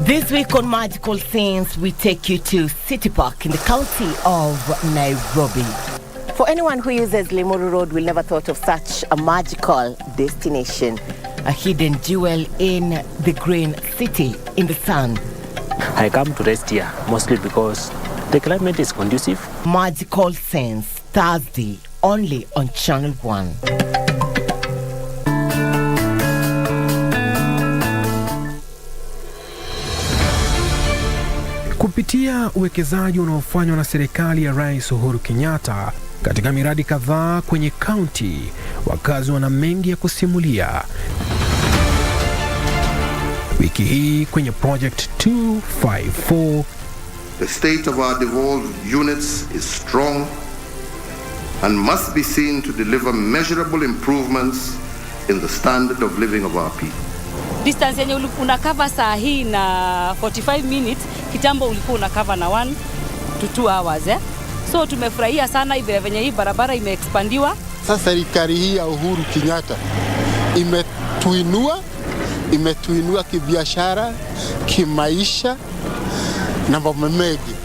This week on Magical Scenes, we take you to City Park in the county of Nairobi. For anyone who uses Limuru Road will never thought of such a magical destination. A hidden jewel in the green city in the sun. I come to rest here mostly because the climate is conducive. Magical Scenes, Thursday, only on Channel 1. Kupitia uwekezaji unaofanywa na serikali ya Rais Uhuru Kenyatta katika miradi kadhaa kwenye kaunti, wakazi wana mengi ya kusimulia. Wiki hii kwenye Project 254, the state of our devolved units is strong and must be seen to deliver measurable improvements in the standard of living of our people. Distance yenye unakava saa hii na 45 minutes, kitambo ulikuwa unakava na 1 to 2 hours. So tumefurahia sana hivi venye hii barabara imeexpandiwa. Sasa serikali hii ya Uhuru Kenyatta imetuinua kibiashara, kimaisha na mambo mengi.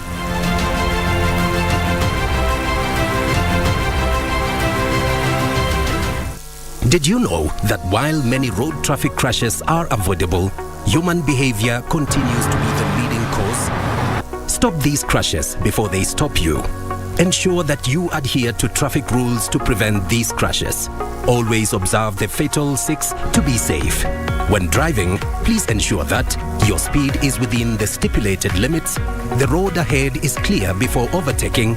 Did you know that while many road traffic crashes are avoidable, human behavior continues to be the leading cause? Stop these crashes before they stop you. Ensure that you adhere to traffic rules to prevent these crashes. Always observe the fatal 6 to be safe. When driving, please ensure that your speed is within the stipulated limits, the road ahead is clear before overtaking,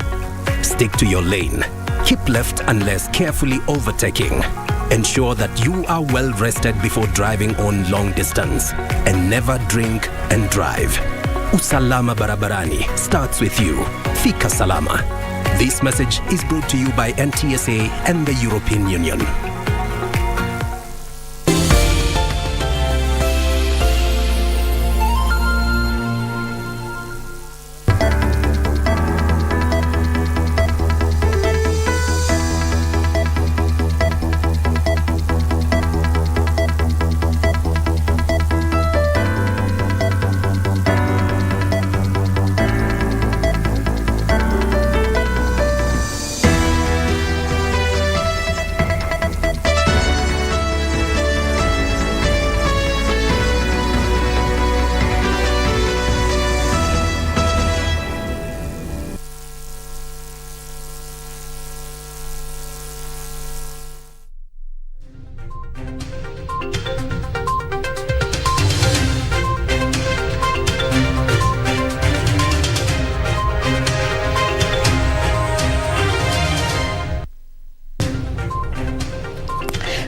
stick to your lane, keep left unless carefully overtaking. Ensure that you are well rested before driving on long distance, and never drink and drive. Usalama barabarani starts with you. Fika salama. This message is brought to you by NTSA and the European Union.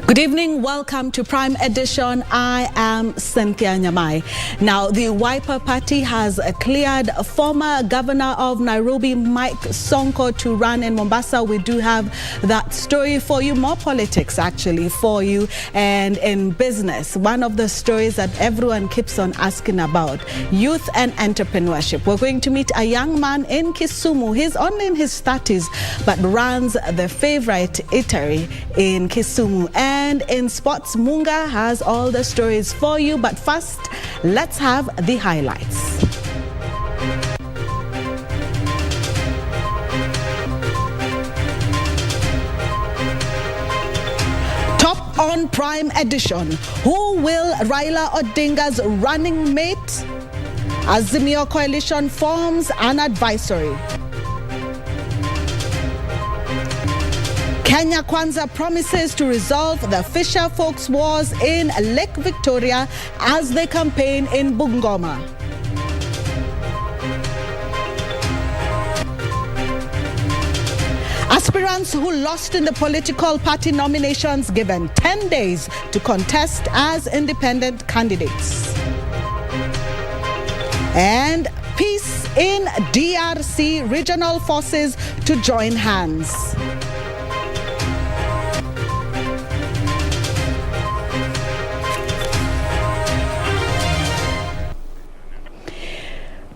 Good evening, welcome to Prime Edition. I am Cynthia Nyamai. Now, the Wiper Party has cleared former Governor of Nairobi, Mike Sonko, to run in Mombasa. We do have that story for you, more politics actually for you, and in business. One of the stories that everyone keeps on asking about, youth and entrepreneurship. We're going to meet a young man in Kisumu. He's only in his 30s, but runs the favorite eatery in Kisumu. And in sports, Munga has all the stories for you. But first, let's have the highlights. Top on Prime Edition. Who will Raila Odinga's running mate? Azimio Coalition forms an advisory. Kenya Kwanza promises to resolve the Fisher Folks wars in Lake Victoria as they campaign in Bungoma. Aspirants who lost in the political party nominations given 10 days to contest as independent candidates. And peace in DRC, regional forces to join hands.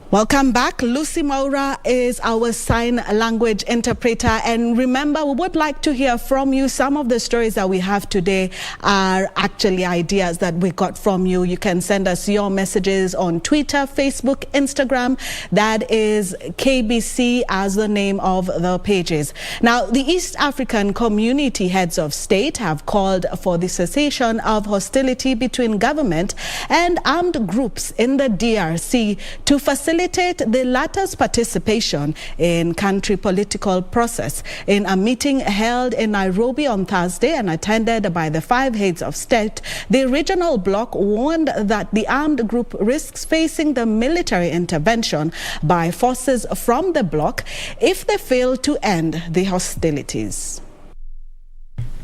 Welcome back. Lucy Maura is our sign language interpreter. And remember, we would like to hear from you. Some of the stories that we have today are actually ideas that we got from you. You can send us your messages on Twitter, Facebook, Instagram. That is KBC as the name of the pages. Now, the East African community heads of state have called for the cessation of hostility between government and armed groups in the DRC to facilitate the latter's participation in country political process. In a meeting held in Nairobi on Thursday and attended by the 5 heads of state, the regional bloc warned that the armed group risks facing the military intervention by forces from the bloc if they fail to end the hostilities.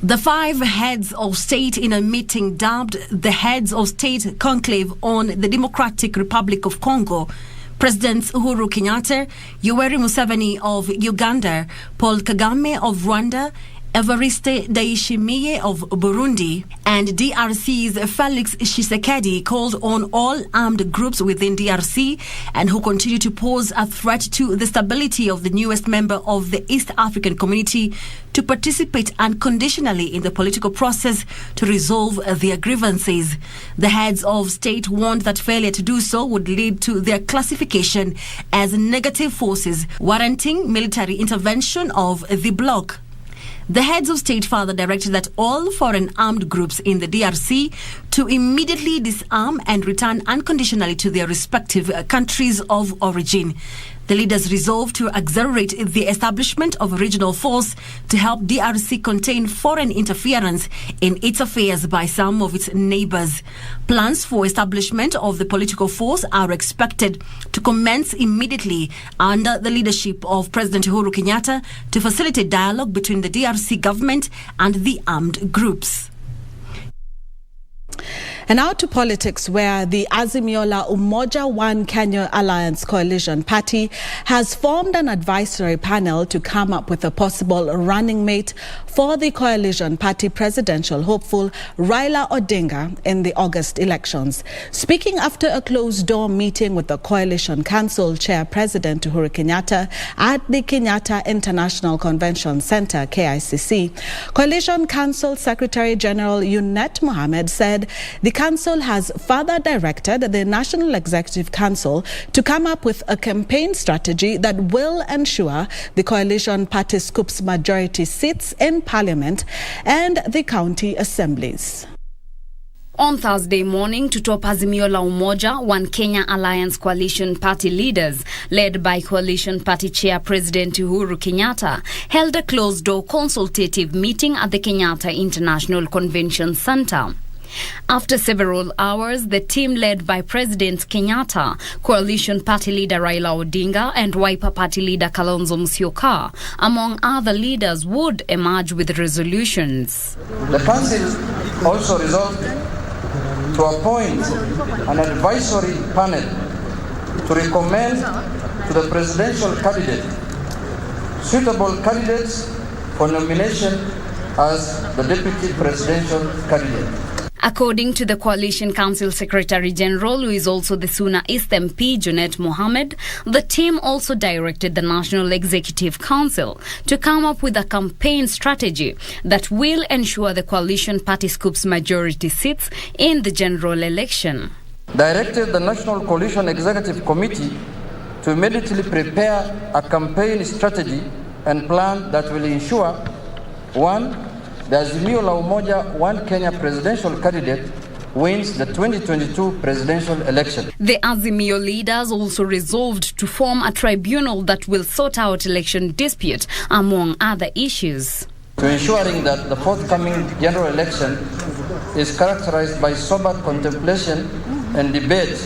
The 5 heads of state in a meeting dubbed the Heads of State Conclave on the Democratic Republic of Congo, Presidents Uhuru Kenyatta, Yoweri Museveni of Uganda, Paul Kagame of Rwanda, Evariste Ndayishimiye of Burundi, and DRC's Felix Tshisekedi called on all armed groups within DRC and who continue to pose a threat to the stability of the newest member of the East African community to participate unconditionally in the political process to resolve their grievances. The heads of state warned that failure to do so would lead to their classification as negative forces, warranting military intervention of the bloc. The heads of state further directed that all foreign armed groups in the DRC to immediately disarm and return unconditionally to their respective countries of origin. The leaders resolved to accelerate the establishment of a regional force to help DRC contain foreign interference in its affairs by some of its neighbors. Plans for establishment of the political force are expected to commence immediately under the leadership of President Uhuru Kenyatta to facilitate dialogue between the DRC government and the armed groups. And now to politics, where the Azimio la Umoja One Kenya Alliance Coalition Party has formed an advisory panel to come up with a possible running mate for the coalition party presidential hopeful Raila Odinga in the August elections. Speaking after a closed-door meeting with the Coalition Council Chair President Uhuru Kenyatta at the Kenyatta International Convention Center, KICC, Coalition Council Secretary General Yunet Mohammed said the Council has further directed the National Executive Council to come up with a campaign strategy that will ensure the coalition party scoops majority seats in Parliament and the county assemblies. On Thursday morning, to top Azimio la Umoja One Kenya Alliance Coalition Party leaders, led by Coalition Party Chair President Uhuru Kenyatta, held a closed-door consultative meeting at the Kenyatta International Convention Center. After several hours, the team led by President Kenyatta, Coalition Party leader Raila Odinga and Wiper Party leader Kalonzo Musyoka, among other leaders, would emerge with resolutions. The Council also resolved to appoint an advisory panel to recommend to the presidential candidate suitable candidates for nomination as the deputy presidential candidate. According to the Coalition Council Secretary General, who is also the Suna East MP, Junet Mohammed, the team also directed the National Executive Council to come up with a campaign strategy that will ensure the coalition party scoops majority seats in the general election. Directed the National Coalition Executive Committee to immediately prepare a campaign strategy and plan that will ensure, 1, the Azimio la Umoja One Kenya presidential candidate wins the 2022 presidential election. The Azimio leaders also resolved to form a tribunal that will sort out election dispute, among other issues. To ensuring that the forthcoming general election is characterized by sober contemplation and debate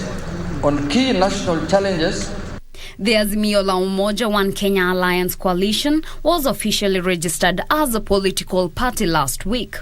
on key national challenges. The Azimio la Umoja One Kenya Alliance Coalition was officially registered as a political party last week.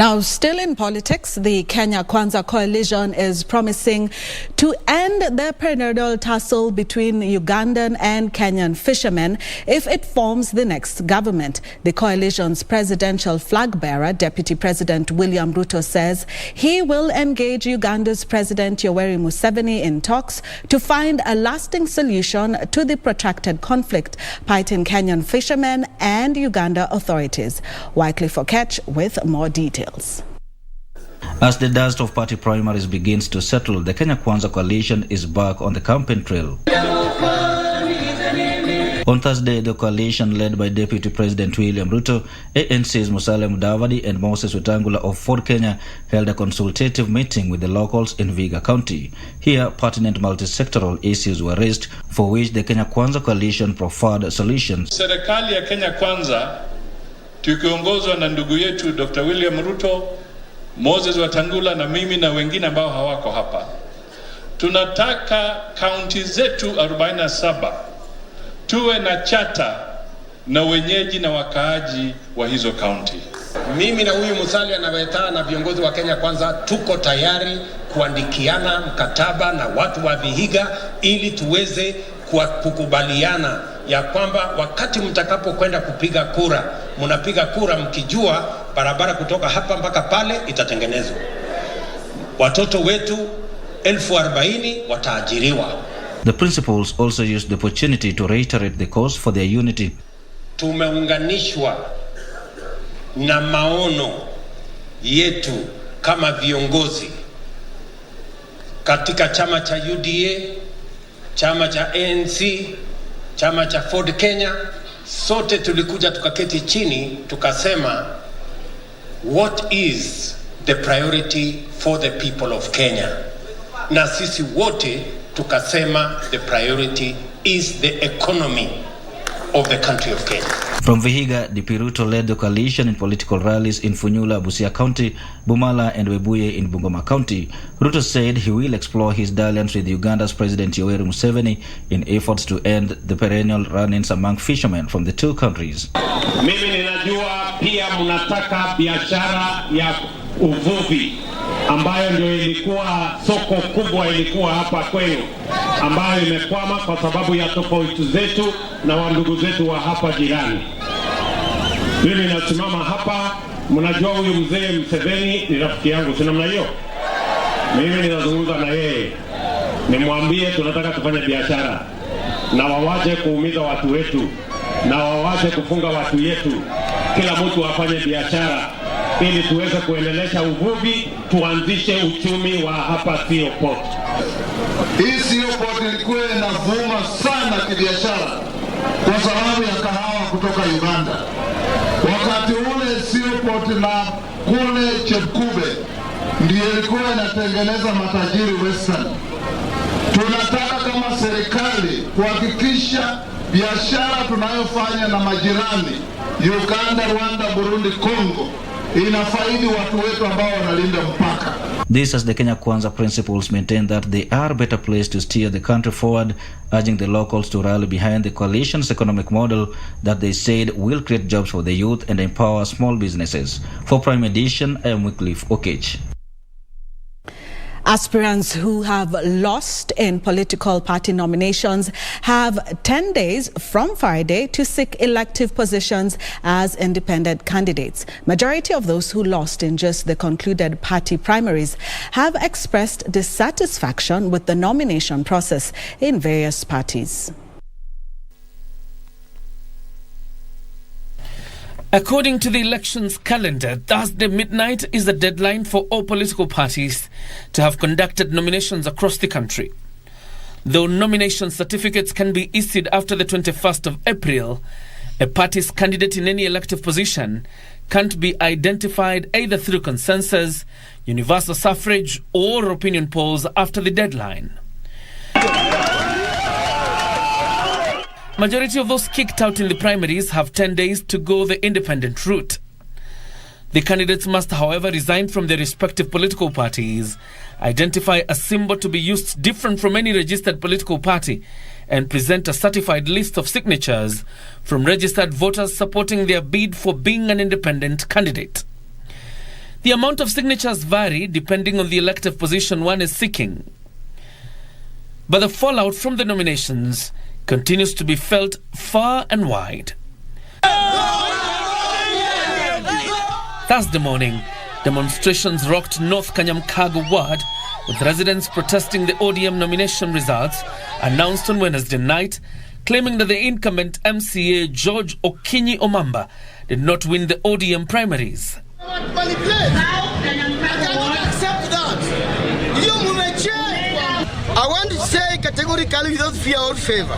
Now, still in politics, the Kenya Kwanza coalition is promising to end the perennial tussle between Ugandan and Kenyan fishermen if it forms the next government. The coalition's presidential flag bearer, Deputy President William Ruto, says he will engage Uganda's President Yoweri Museveni in talks to find a lasting solution to the protracted conflict pitting Kenyan fishermen and Uganda authorities. Wycliffe Okech with more details. As the dust of party primaries begins to settle, the Kenya Kwanza coalition is back on the campaign trail. On Thursday, the coalition led by Deputy President William Ruto, ANC's Musalia Mudavadi and Moses Wetangula of Ford Kenya held a consultative meeting with the locals in Vihiga County. Here, pertinent multi-sectoral issues were raised for which the Kenya Kwanza coalition proffered solutions. Serikali ya Kenya Kwanza tukiongozwa na ndugu yetu Dr. William Ruto, Moses Wetangula na mimi na wengine ambao hawako hapa. Tunataka kaunti zetu 47 tuwe na chata na wenyeji na wakaaji wa hizo kaunti. Mimi na huyu Musalia na Weta na viongozi wa Kenya Kwanza tuko tayari kuandikiana mkataba na watu wa Vihiga ili tuweze kukubaliana ya kwamba wakati mtakapokwenda kupiga kura, mnapiga kura mkijua barabara kutoka hapa mpaka pale itatengenezwa. Watoto wetu 40,000 wataajiriwa. The principals also used the opportunity to reiterate the cause for their unity. Tumeunganishwa na maono yetu kama viongozi katika chama cha UDA, chama cha ANC, chama cha Ford Kenya. Sote tulikuja tukaketi chini tukasema, what is the priority for the people of Kenya? Na sisi wote tukasema the priority is the economy of the country of Kenya. From Vihiga, DP Ruto led the coalition in political rallies in Funyula, Busia County, Bumala and Webuye in Bungoma County. Ruto said he will explore his dalliance with Uganda's President Yoweri Museveni in efforts to end the perennial run-ins among fishermen from the two countries. Mimi ninajua pia mnataka biashara ya uvuvi ambayo ndio ilikuwa soko kubwa ilikuwa hapa kwenu, ambayo imekwama kwa sababu ya tofauti zetu na wandugu zetu wa hapa jirani. Mimi nasimama hapa, mnajua huyu mzee Museveni ni rafiki yangu, si namna hiyo? Mimi ninazungumza na yeye, nimwambie tunataka tufanye biashara na wawache kuumiza watu wetu na wawache kufunga watu yetu, kila mtu afanye biashara ili tuweze kuendelesha uvuvi, tuanzishe uchumi wa hapa Sio Port. Hii Sio Port ilikuwa inavuma sana kibiashara kwa sababu ya kahawa kutoka Uganda. Wakati ule Sio Port na kule Chepkube ndiyo ilikuwa inatengeneza matajiri Western. Tunataka kama serikali kuhakikisha biashara tunayofanya na majirani Uganda, Rwanda, Burundi, Congo inafaidi watu wetu ambao wanalinda mpaka. This as the Kenya Kwanza principals maintain that they are better placed to steer the country forward, urging the locals to rally behind the coalition's economic model that they said will create jobs for the youth and empower small businesses. For Prime Edition, I am Wycliffe Okech. Aspirants who have lost in political party nominations have 10 days from Friday to seek elective positions as independent candidates. Majority of those who lost in just the concluded party primaries have expressed dissatisfaction with the nomination process in various parties. According to the elections calendar, Thursday midnight is the deadline for all political parties to have conducted nominations across the country. Though nomination certificates can be issued after the 21st of April, a party's candidate in any elective position can't be identified either through consensus, universal suffrage, or opinion polls after the deadline. Majority of those kicked out in the primaries have 10 days to go the independent route. The candidates must, however, resign from their respective political parties, identify a symbol to be used different from any registered political party, and present a certified list of signatures from registered voters supporting their bid for being an independent candidate. The amount of signatures vary depending on the elective position one is seeking. But the fallout from the nominations continues to be felt far and wide. Thursday morning, demonstrations rocked North Kanyamkago ward, with residents protesting the ODM nomination results announced on Wednesday night, claiming that the incumbent MCA George Okinyi Omamba did not win the ODM primaries. I want to say categorically without fear or favor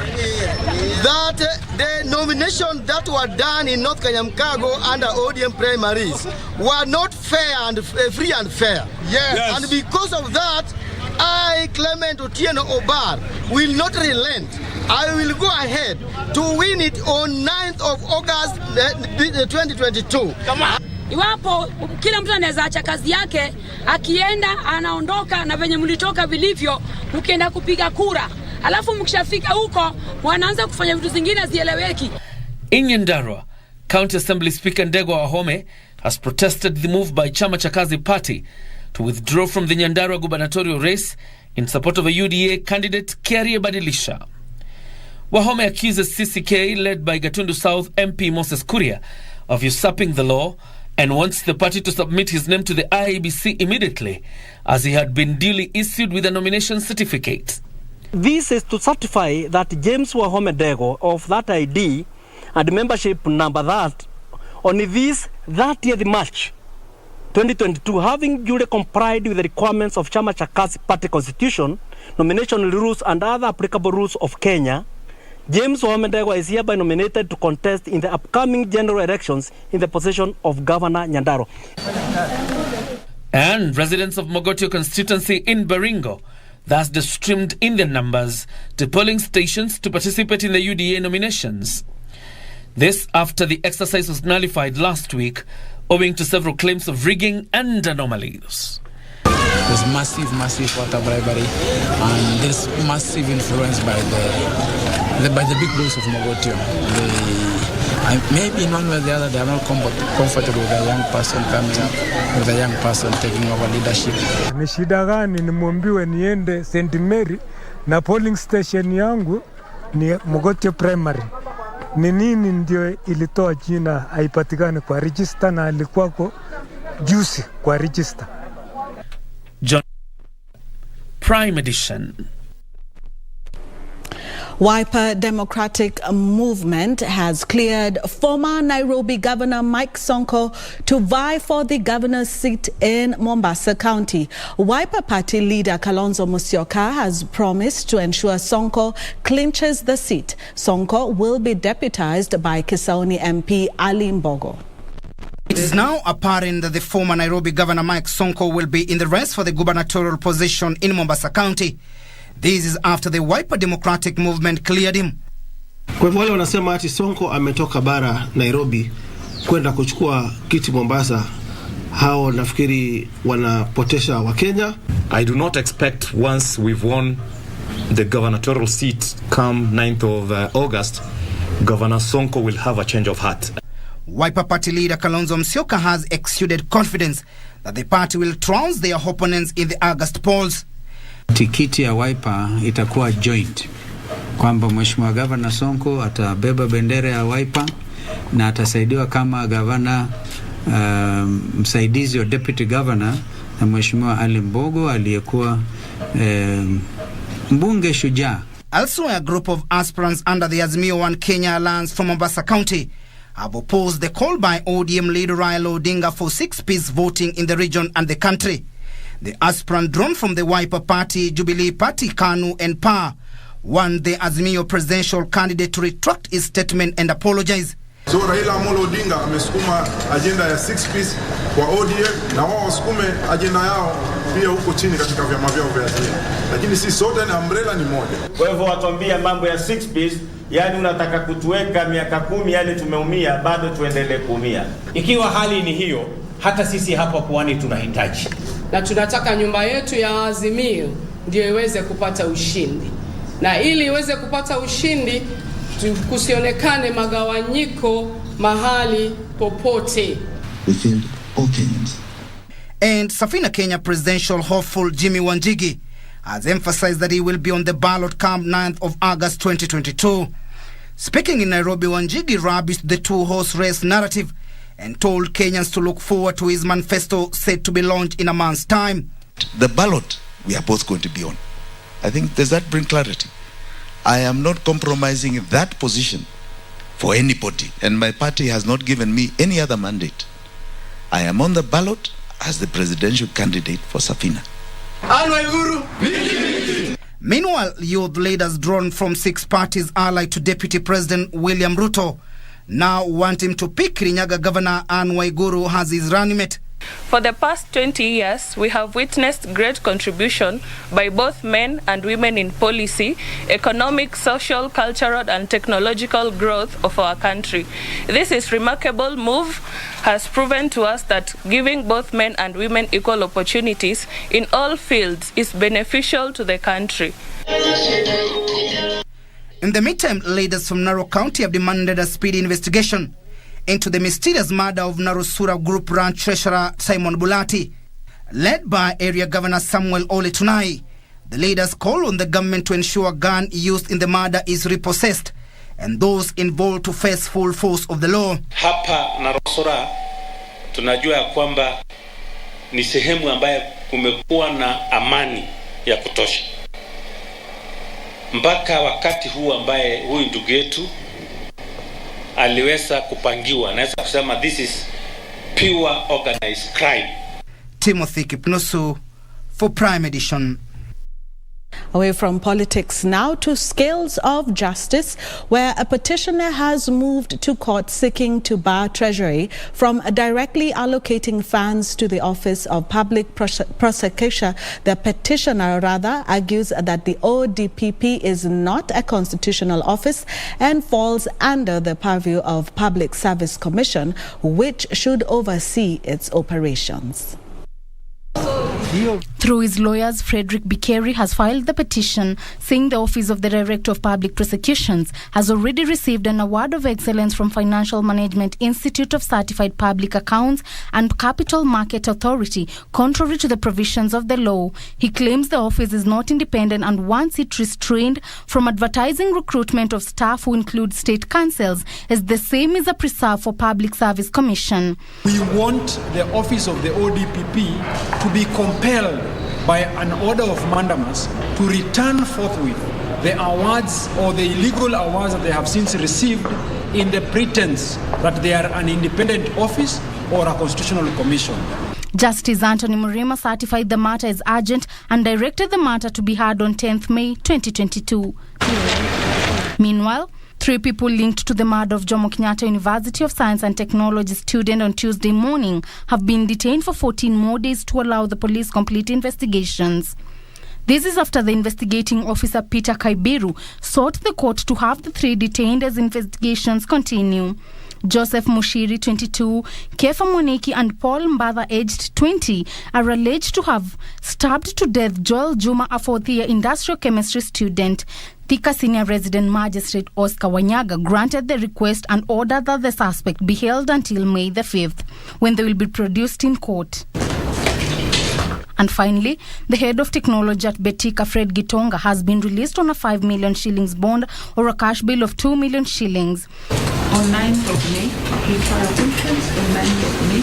that the nominations that were done in North Kanyamkago under ODM primaries were not fair and free and fair. Yes. And because of that, I, Clement Otieno Obar, will not relent. I will go ahead to win it on 9th of August 2022. Come on. Iwapo kila mtu anaweza acha kazi yake, akienda anaondoka na venye mlitoka vilivyo, mkienda kupiga kura. Alafu mkishafika huko, wanaanza kufanya vitu zingine zieleweki. In Nyandarua, County Assembly Speaker Ndegwa Wahome has protested the move by Chama cha Kazi Party to withdraw from the Nyandarua gubernatorial race in support of a UDA candidate, Kiarie Badilisha. Wahome accuses CCK, led by Gatundu South MP Moses Kuria, of usurping the law and wants the party to submit his name to the IEBC immediately, as he had been duly issued with a nomination certificate. This is to certify that James Wahome Dego of that ID and membership number that on this 30th March 2022, having duly complied with the requirements of Chama cha Kazi Party Constitution, nomination rules and other applicable rules of Kenya, James Wahome Dego is hereby nominated to contest in the upcoming general elections in the position of Governor Nyandarua. And residents of Mogotio constituency in Baringo thus streamed in their numbers to polling stations to participate in the UDA nominations. This after the exercise was nullified last week owing to several claims of rigging and anomalies. There's massive voter bribery, and there's massive influence by the big boys of Mogotio. Maybe in one way or the other, they are not comfortable with a young person coming up, with a young person taking over leadership. Ni shida gani nimwambiwe niende St. Mary na polling station yangu ni Mogotio Primary. Ni nini ndio ilitoa jina haipatikane kwa register na alikuwako juicy kwa register. John Prime Edition. Wiper Democratic Movement has cleared former Nairobi Governor Mike Sonko to vie for the governor's seat in Mombasa County. Wiper Party leader Kalonzo Musyoka has promised to ensure Sonko clinches the seat. Sonko will be deputized by Kisauni MP Ali Mbogo. It is now apparent that the former Nairobi Governor Mike Sonko will be in the race for the gubernatorial position in Mombasa County. This is after the Wiper Democratic Movement cleared him. Kwa hivyo wale wanasema ati Sonko ametoka bara Nairobi kwenda kuchukua kiti Mombasa, hao nafikiri wanapotesha wa Kenya. I do not expect once we've won the gubernatorial seat come 9th of August, Governor Sonko will have a change of heart. Wiper Party leader Kalonzo Musyoka has exuded confidence that the party will trounce their opponents in the August polls. Tikiti ya Wiper itakuwa joint, kwamba Mheshimiwa Governor Sonko atabeba bendera ya Wiper na atasaidiwa kama governor msaidizi wa deputy governor na Mheshimiwa Ali Mbogo aliyekuwa mbunge shujaa. Also, a group of aspirants under the Azimio One Kenya Alliance from Mombasa County have opposed the call by ODM leader Raila Odinga for 6-piece voting in the region and the country. The aspirant drawn from the Wiper Party, Jubilee Party, KANU and PA want the Azimio presidential candidate to retract his statement and apologize. So Raila Amolo Odinga amesukuma agenda ya 6-piece kwa ODM na wao wasukume agenda yao pia huko chini katika vyama vyao vya Azimio. Lakini si sote na umbrella ni moja. Kwa hivyo watuambia mambo ya 6-piece, yani unataka kutuweka miaka 10 yani tumeumia bado tuendelee kuumia. Ikiwa hali ni hiyo, hata sisi hapa Pwani tunahitaji. Na tunataka nyumba yetu ya Azimio ndio iweze kupata ushindi. Na ili iweze kupata ushindi, kusionekane magawanyiko mahali popote. We feel all Kenyans. And Safina Kenya presidential hopeful Jimmy Wanjigi has emphasized that he will be on the ballot come 9th of August 2022. Speaking in Nairobi, Wanjigi rubbished the two-horse race narrative and told Kenyans to look forward to his manifesto set to be launched in a month's time. The ballot we are both going to be on. I think does that bring clarity? I am not compromising that position for anybody, and my party has not given me any other mandate. I am on the ballot as the presidential candidate for Safina. Meanwhile, youth leaders drawn from 6 parties allied to Deputy President William Ruto now want him to pick Kirinyaga Governor Anne Waiguru as his running mate. For the past 20 years, we have witnessed great contribution by both men and women in policy, economic, social, cultural, and technological growth of our country. This remarkable move has proven to us that giving both men and women equal opportunities in all fields is beneficial to the country. In the meantime, leaders from Narok County have demanded a speedy investigation into the mysterious murder of Narusura Group Ranch Treasurer Simon Bulati. Led by Area Governor Samuel Ole Tunai, the leaders call on the government to ensure gun used in the murder is repossessed and those involved to face full force of the law. Hapa Narusura tunajua ya kwamba ni sehemu ambayo kumekuwa na amani ya kutosha. Mpaka wakati huu ambaye huyu ndugu yetu aliweza kupangiwa, naweza kusema this is pure organized crime. Timothy Kipnusu for Prime Edition. Away from politics now to scales of justice, where a petitioner has moved to court seeking to bar Treasury from directly allocating funds to the Office of Public Prosecutor. The petitioner argues that the ODPP is not a constitutional office and falls under the purview of Public Service Commission, which should oversee its operations. Through his lawyers, Frederick Bikeri has filed the petition saying the Office of the Director of Public Prosecutions has already received an award of excellence from Financial Management Institute of Certified Public Accounts and Capital Market Authority, contrary to the provisions of the law. He claims the office is not independent and wants it restrained from advertising recruitment of staff who include state councils as the same is a preserve for Public Service Commission. We want the Office of the ODPP to be compelled by an order of mandamus to return forthwith the awards or the illegal awards that they have since received in the pretense that they are an independent office or a constitutional commission. Justice Anthony Murima certified the matter as urgent and directed the matter to be heard on 10th May 2022. Meanwhile, 3 people linked to the murder of Jomo Kenyatta University of Science and Technology student on Tuesday morning have been detained for 14 more days to allow the police complete investigations. This is after the investigating officer Peter Kaibiru sought the court to have the 3 detained as investigations continue. Joseph Mushiri, 22, Kefa Mwaniki and Paul Mbadha, aged 20, are alleged to have stabbed to death Joel Juma, a 4th-year industrial chemistry student. Thika Senior Resident Magistrate Oscar Wanyaga granted the request and ordered that the suspect be held until May the 5th, when they will be produced in court. And finally, the head of technology at Betika, Fred Gitonga, has been released on a 5 million shillings bond or a cash bill of 2 million shillings. On 9th of May, he filed entrance on 9th of May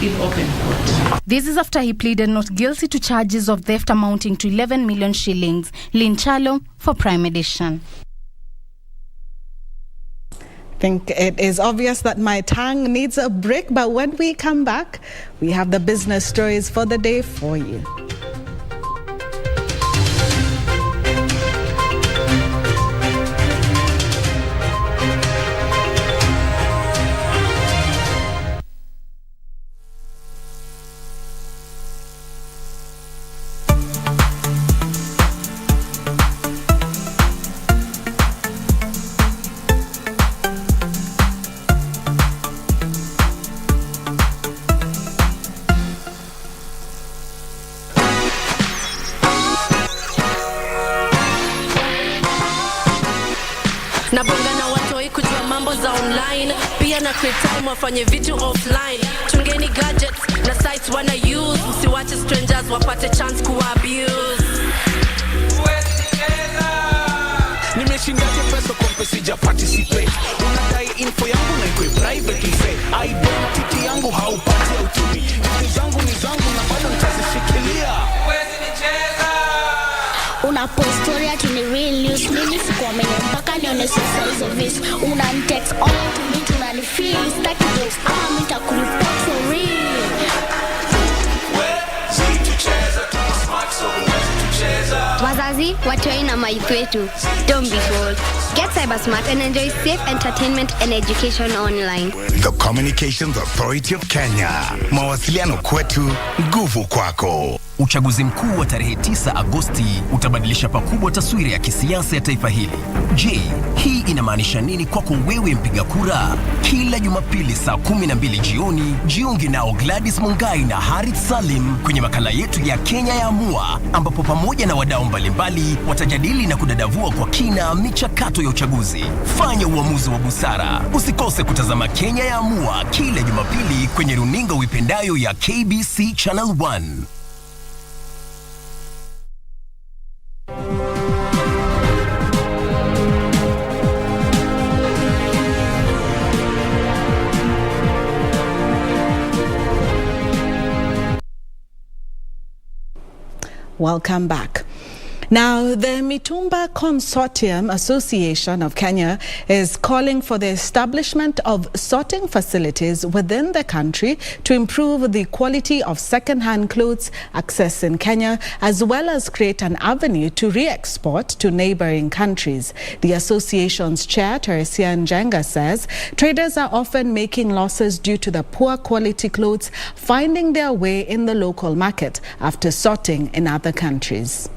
in open court. This is after he pleaded not guilty to charges of theft amounting to 11 million shillings. Lynn Chalo for Prime Edition. I think it is obvious that my tongue needs a break, but when we come back, we have the business stories for the day for you. online. Pia na create time wafanye vitu offline. Chungeni gadgets na sites wana use. Msiwache strangers wapate chance kuwa abuse. Nimeshindaje pesa kompe sija participate. Unadai info yangu na ikwe privately say identity yangu haupati utumi. Vitu zangu ni zangu na bado nitazishikilia. Una post story ati ni real news. Mimi sikuamini mpaka nione size of this. Una text all to me tunanifeel. Staki jokes nitakureport for real. Wazazi, watoi na maifu wetu. Don't be fooled. Get cyber smart and enjoy safe entertainment and education online. The Communications Authority of Kenya. Mawasiliano kwetu, nguvu kwako. Uchaguzi mkuu wa tarehe 9 Agosti utabadilisha pakubwa taswira ya kisiasa ya taifa hili. Je, hii inamaanisha nini kwako wewe mpiga kura? Kila Jumapili saa 12 jioni, jiunge nao Gladys Mungai na Harith Salim kwenye makala yetu ya Kenya ya Amua, ambapo pamoja na wadau mbalimbali watajadili na kudadavua kwa kina michakato ya uchaguzi. Fanya uamuzi wa busara. Usikose kutazama Kenya ya Amua kila Jumapili kwenye runinga uipendayo ya KBC Channel 1. Welcome back. Now, the Mitumba Consortium Association of Kenya is calling for the establishment of sorting facilities within the country to improve the quality of second-hand clothes access in Kenya, as well as create an avenue to re-export to neighboring countries. The association's chair, Teresia Njenga, says traders are often making losses due to the poor quality clothes finding their way in the local market after sorting in other countries.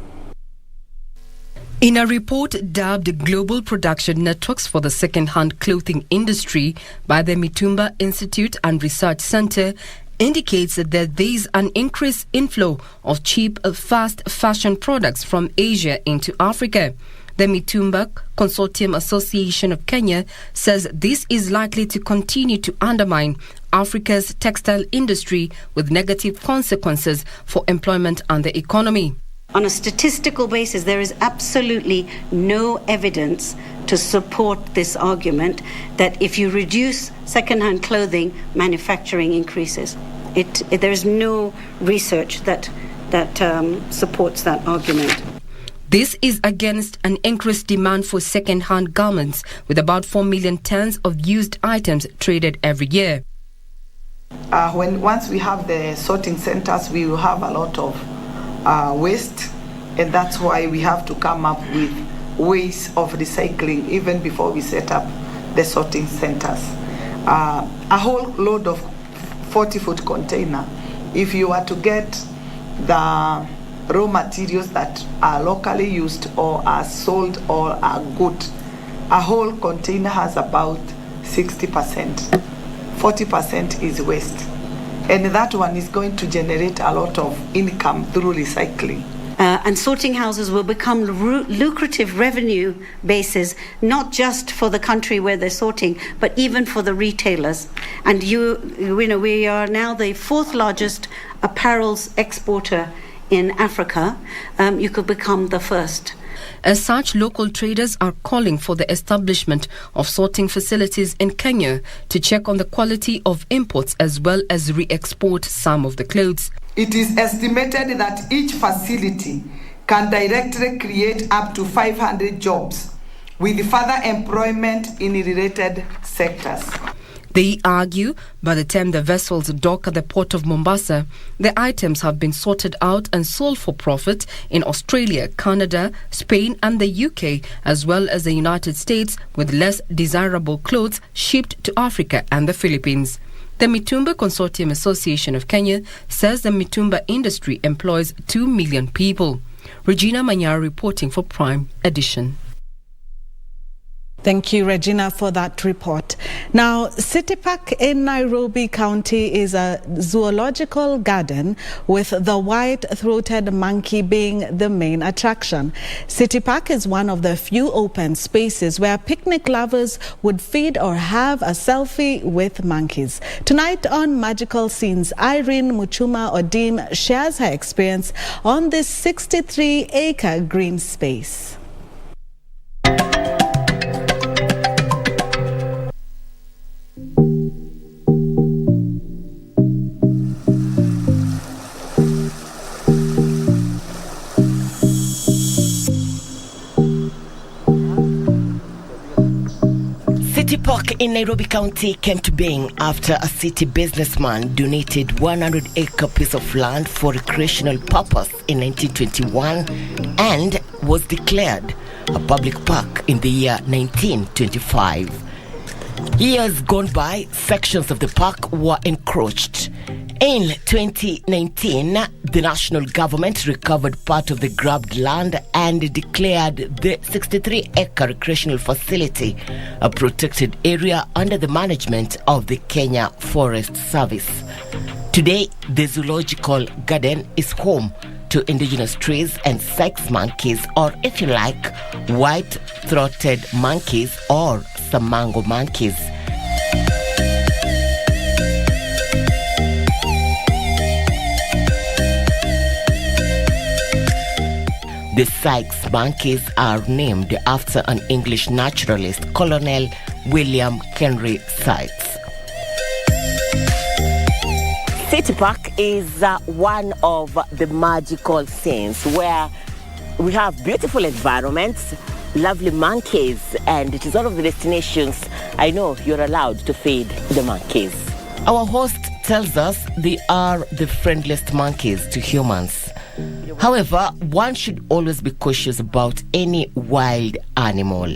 In a report dubbed Global Production Networks for the Second-Hand Clothing Industry by the Mitumba Institute and Research Center, indicates that there is an increased inflow of cheap, fast fashion products from Asia into Africa. The Mitumba Consortium Association of Kenya says this is likely to continue to undermine Africa's textile industry with negative consequences for employment and the economy. On a statistical basis, there is absolutely no evidence to support this argument that if you reduce second-hand clothing, manufacturing increases. There is no research that supports that argument. This is against an increased demand for second-hand garments, with about 4 million tons of used items traded every year. Once we have the sorting centers, we will have a lot of waste, and that's why we have to come up with ways of recycling even before we set up the sorting centers. A whole load of 40-foot container, if you were to get the raw materials that are locally used or are sold or are good, a whole container has about 60%. 40% is waste. And that one is going to generate a lot of income through recycling. And sorting houses will become lucrative revenue bases, not just for the country where they're sorting, but even for the retailers. And you know, we are now the 4th largest apparels exporter in Africa. You could become the 1st. As such, local traders are calling for the establishment of sorting facilities in Kenya to check on the quality of imports as well as re-export some of the clothes. It is estimated that each facility can directly create up to 500 jobs with further employment in related sectors. They argue by the time the vessels dock at the port of Mombasa, the items have been sorted out and sold for profit in Australia, Canada, Spain and the UK, as well as the United States, with less desirable clothes shipped to Africa and the Philippines. The Mitumba Consortium Association of Kenya says the Mitumba industry employs 2 million people. Regina Manyara reporting for Prime Edition. Thank you, Regina, for that report. Now, City Park in Nairobi County is a zoological garden with the white-throated monkey being the main attraction. City Park is one of the few open spaces where picnic lovers would feed or have a selfie with monkeys. Tonight on Magical Scenes, Irene Muchuma Odim shares her experience on this 63-acre green space. City Park in Nairobi County came to being after a city businessman donated 100-acre piece of land for recreational purpose in 1921 and was declared a public park in the year 1925. Years gone by, sections of the park were encroached. In 2019, the national government recovered part of the grabbed land and declared the 63-acre recreational facility a protected area under the management of the Kenya Forest Service. Today, the zoological garden is home to indigenous trees and sex monkeys, or if you like, white-throated monkeys or samango monkeys. The Sykes monkeys are named after an English naturalist, Colonel William Henry Sykes. City Park is one of the magical scenes where we have beautiful environments, lovely monkeys, and it is one of the destinations I know you're allowed to feed the monkeys. Our host tells us they are the friendliest monkeys to humans. However, one should always be cautious about any wild animal.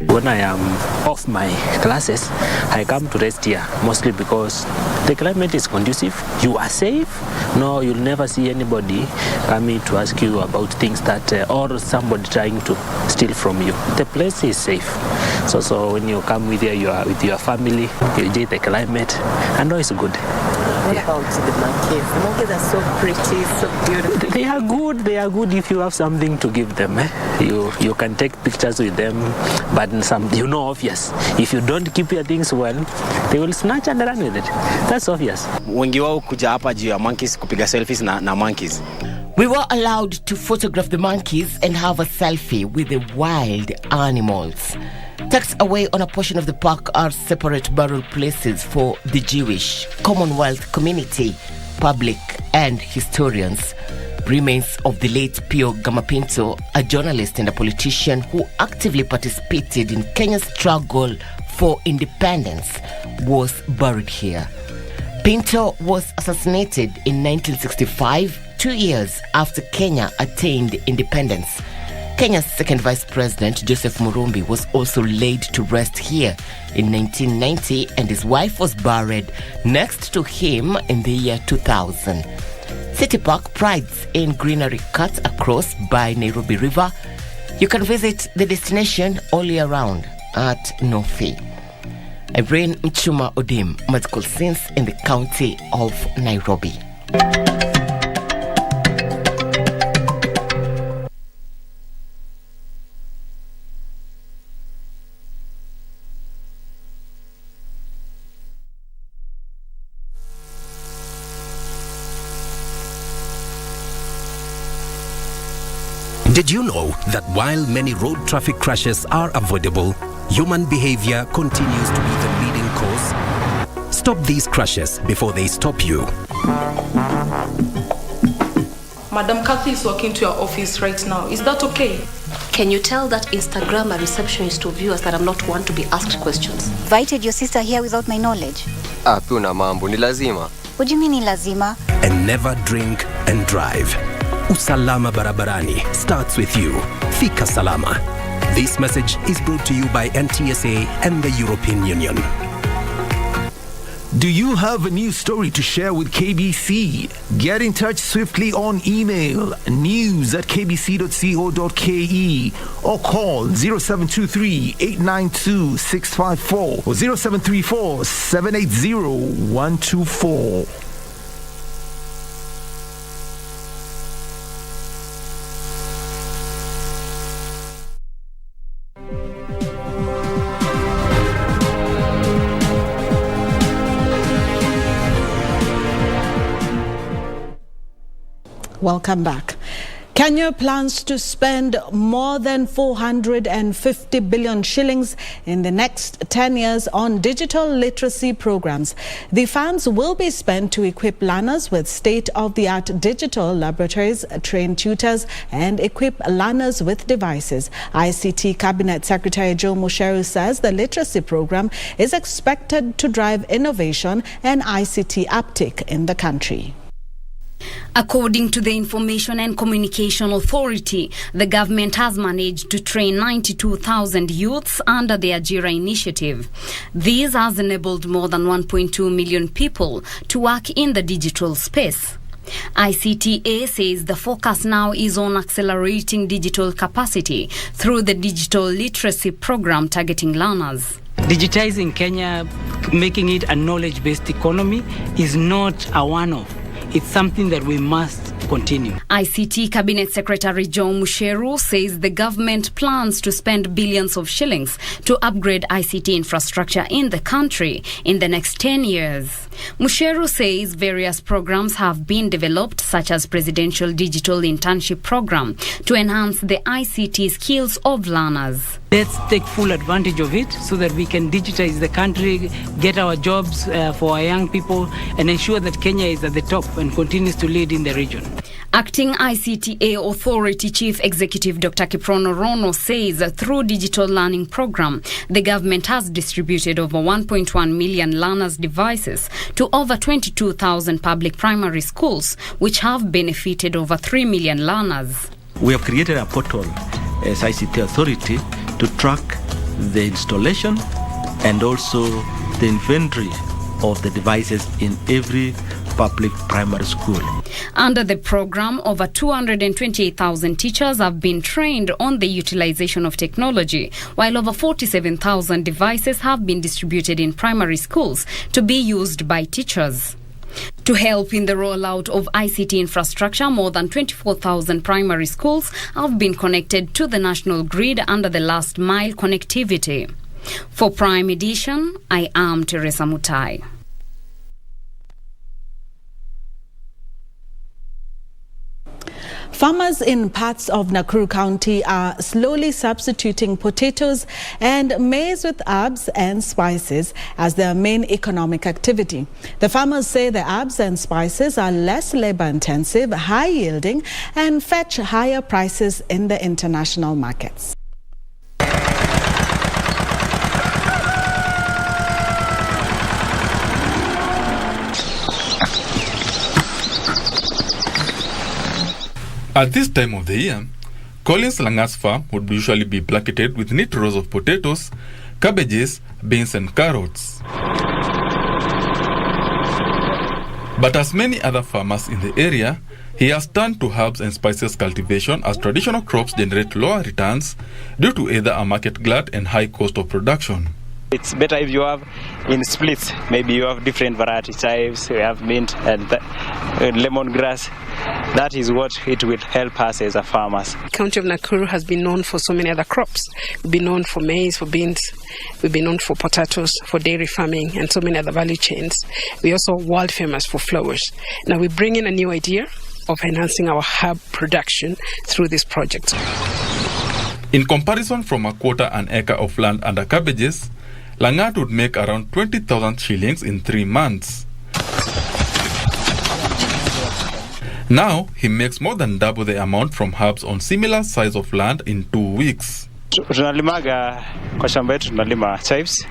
When I am off my classes, I come to rest here, mostly because the climate is conducive. You are safe. No, you'll never see anybody coming to ask you about things that, or somebody trying to steal from you. The place is safe. So when you come with your family, you enjoy the climate, and all is good. What about the monkeys? The monkeys are so pretty, so beautiful. They are good. They are good if you have something to give them. You can take pictures with them, but some, obvious. If you don't keep your things well, they will snatch and run with it. That's obvious. Wengi wao kuja hapa juu ya monkeys kupiga selfies na monkeys. We were allowed to photograph the monkeys and have a selfie with the wild animals. Tucked away on a portion of the park are separate burial places for the Jewish, Commonwealth community, public and historians. Remains of the late Pio Gamapinto, a journalist and a politician who actively participated in Kenya's struggle for independence, was buried here. Pinto was assassinated in 1965, 2 years after Kenya attained independence. Kenya's second vice president, Joseph Murumbi, was also laid to rest here in 1990, and his wife was buried next to him in the year 2000. City Park prides in greenery cut across by Nairobi River. You can visit the destination all year round at no fee. Irene Mchuma Odim, Magical Scenes in the county of Nairobi. Did you know that while many road traffic crashes are avoidable, human behavior continues to be the leading cause? Stop these crashes before they stop you. Madam Kathy is walking to your office right now. Is that okay? Can you tell that Instagram receptionist to viewers that I'm not one to be asked questions? Invited your sister here without my knowledge? Hakuna mambo, ni lazima. What do you mean ni lazima? And never drink and drive. Usalama barabarani starts with you. Fika Salama. This message is brought to you by NTSA and the European Union. Do you have a news story to share with KBC? Get in touch swiftly on email news@kbc.co.ke or call 0723-892-654 or 0734-780-124. Welcome back. Kenya plans to spend more than 450 billion shillings in the next 10 years on digital literacy programs. The funds will be spent to equip learners with state-of-the-art digital laboratories, train tutors, and equip learners with devices. ICT Cabinet Secretary Joe Musheru says the literacy program is expected to drive innovation and ICT uptake in the country. According to the Information and Communication Authority, the government has managed to train 92,000 youths under the Ajira initiative. This has enabled more than 1.2 million people to work in the digital space. ICTA says the focus now is on accelerating digital capacity through the digital literacy program targeting learners. Digitizing Kenya, making it a knowledge-based economy, is not a one-off. It's something that we must continue. ICT Cabinet Secretary Joe Musheru says the government plans to spend billions of shillings to upgrade ICT infrastructure in the country in the next 10 years. Musheru says various programs have been developed, such as Presidential Digital Internship Program, to enhance the ICT skills of learners. Let's take full advantage of it so that we can digitize the country, get our jobs for our young people, and ensure that Kenya is at the top and continues to lead in the region. Acting ICTA Authority Chief Executive Dr. Kiprono Rono says through digital learning program, the government has distributed over 1.1 million learners' devices to over 22,000 public primary schools, which have benefited over 3 million learners. We have created a portal as ICT Authority to track the installation and also the inventory of the devices in every public primary school. Under the program, over 228,000 teachers have been trained on the utilization of technology, while over 47,000 devices have been distributed in primary schools to be used by teachers. To help in the rollout of ICT infrastructure, more than 24,000 primary schools have been connected to the national grid under the last mile connectivity. For Prime Edition, I am Teresa Mutai. Farmers in parts of Nakuru County are slowly substituting potatoes and maize with herbs and spices as their main economic activity. The farmers say the herbs and spices are less labor-intensive, high-yielding, and fetch higher prices in the international markets. At this time of the year, Collins Langat's farm would usually be blanketed with neat rows of potatoes, cabbages, beans and carrots. But as many other farmers in the area, he has turned to herbs and spices cultivation as traditional crops generate lower returns due to either a market glut and high cost of production. It's better if you have in splits. Maybe you have different varieties, chives, we have mint and lemongrass. That is what it will help us as a farmers. The county of Nakuru has been known for so many other crops. We've been known for maize, for beans, we've been known for potatoes, for dairy farming and so many other value chains. We're also world famous for flowers. Now we bring in a new idea of enhancing our herb production through this project. In comparison, from a quarter an acre of land under cabbages, Langat would make around 20,000 shillings in 3 months. Now, he makes more than double the amount from herbs on similar size of land in 2 weeks. Tunalimaga kwa shamba yetu tunalima chives,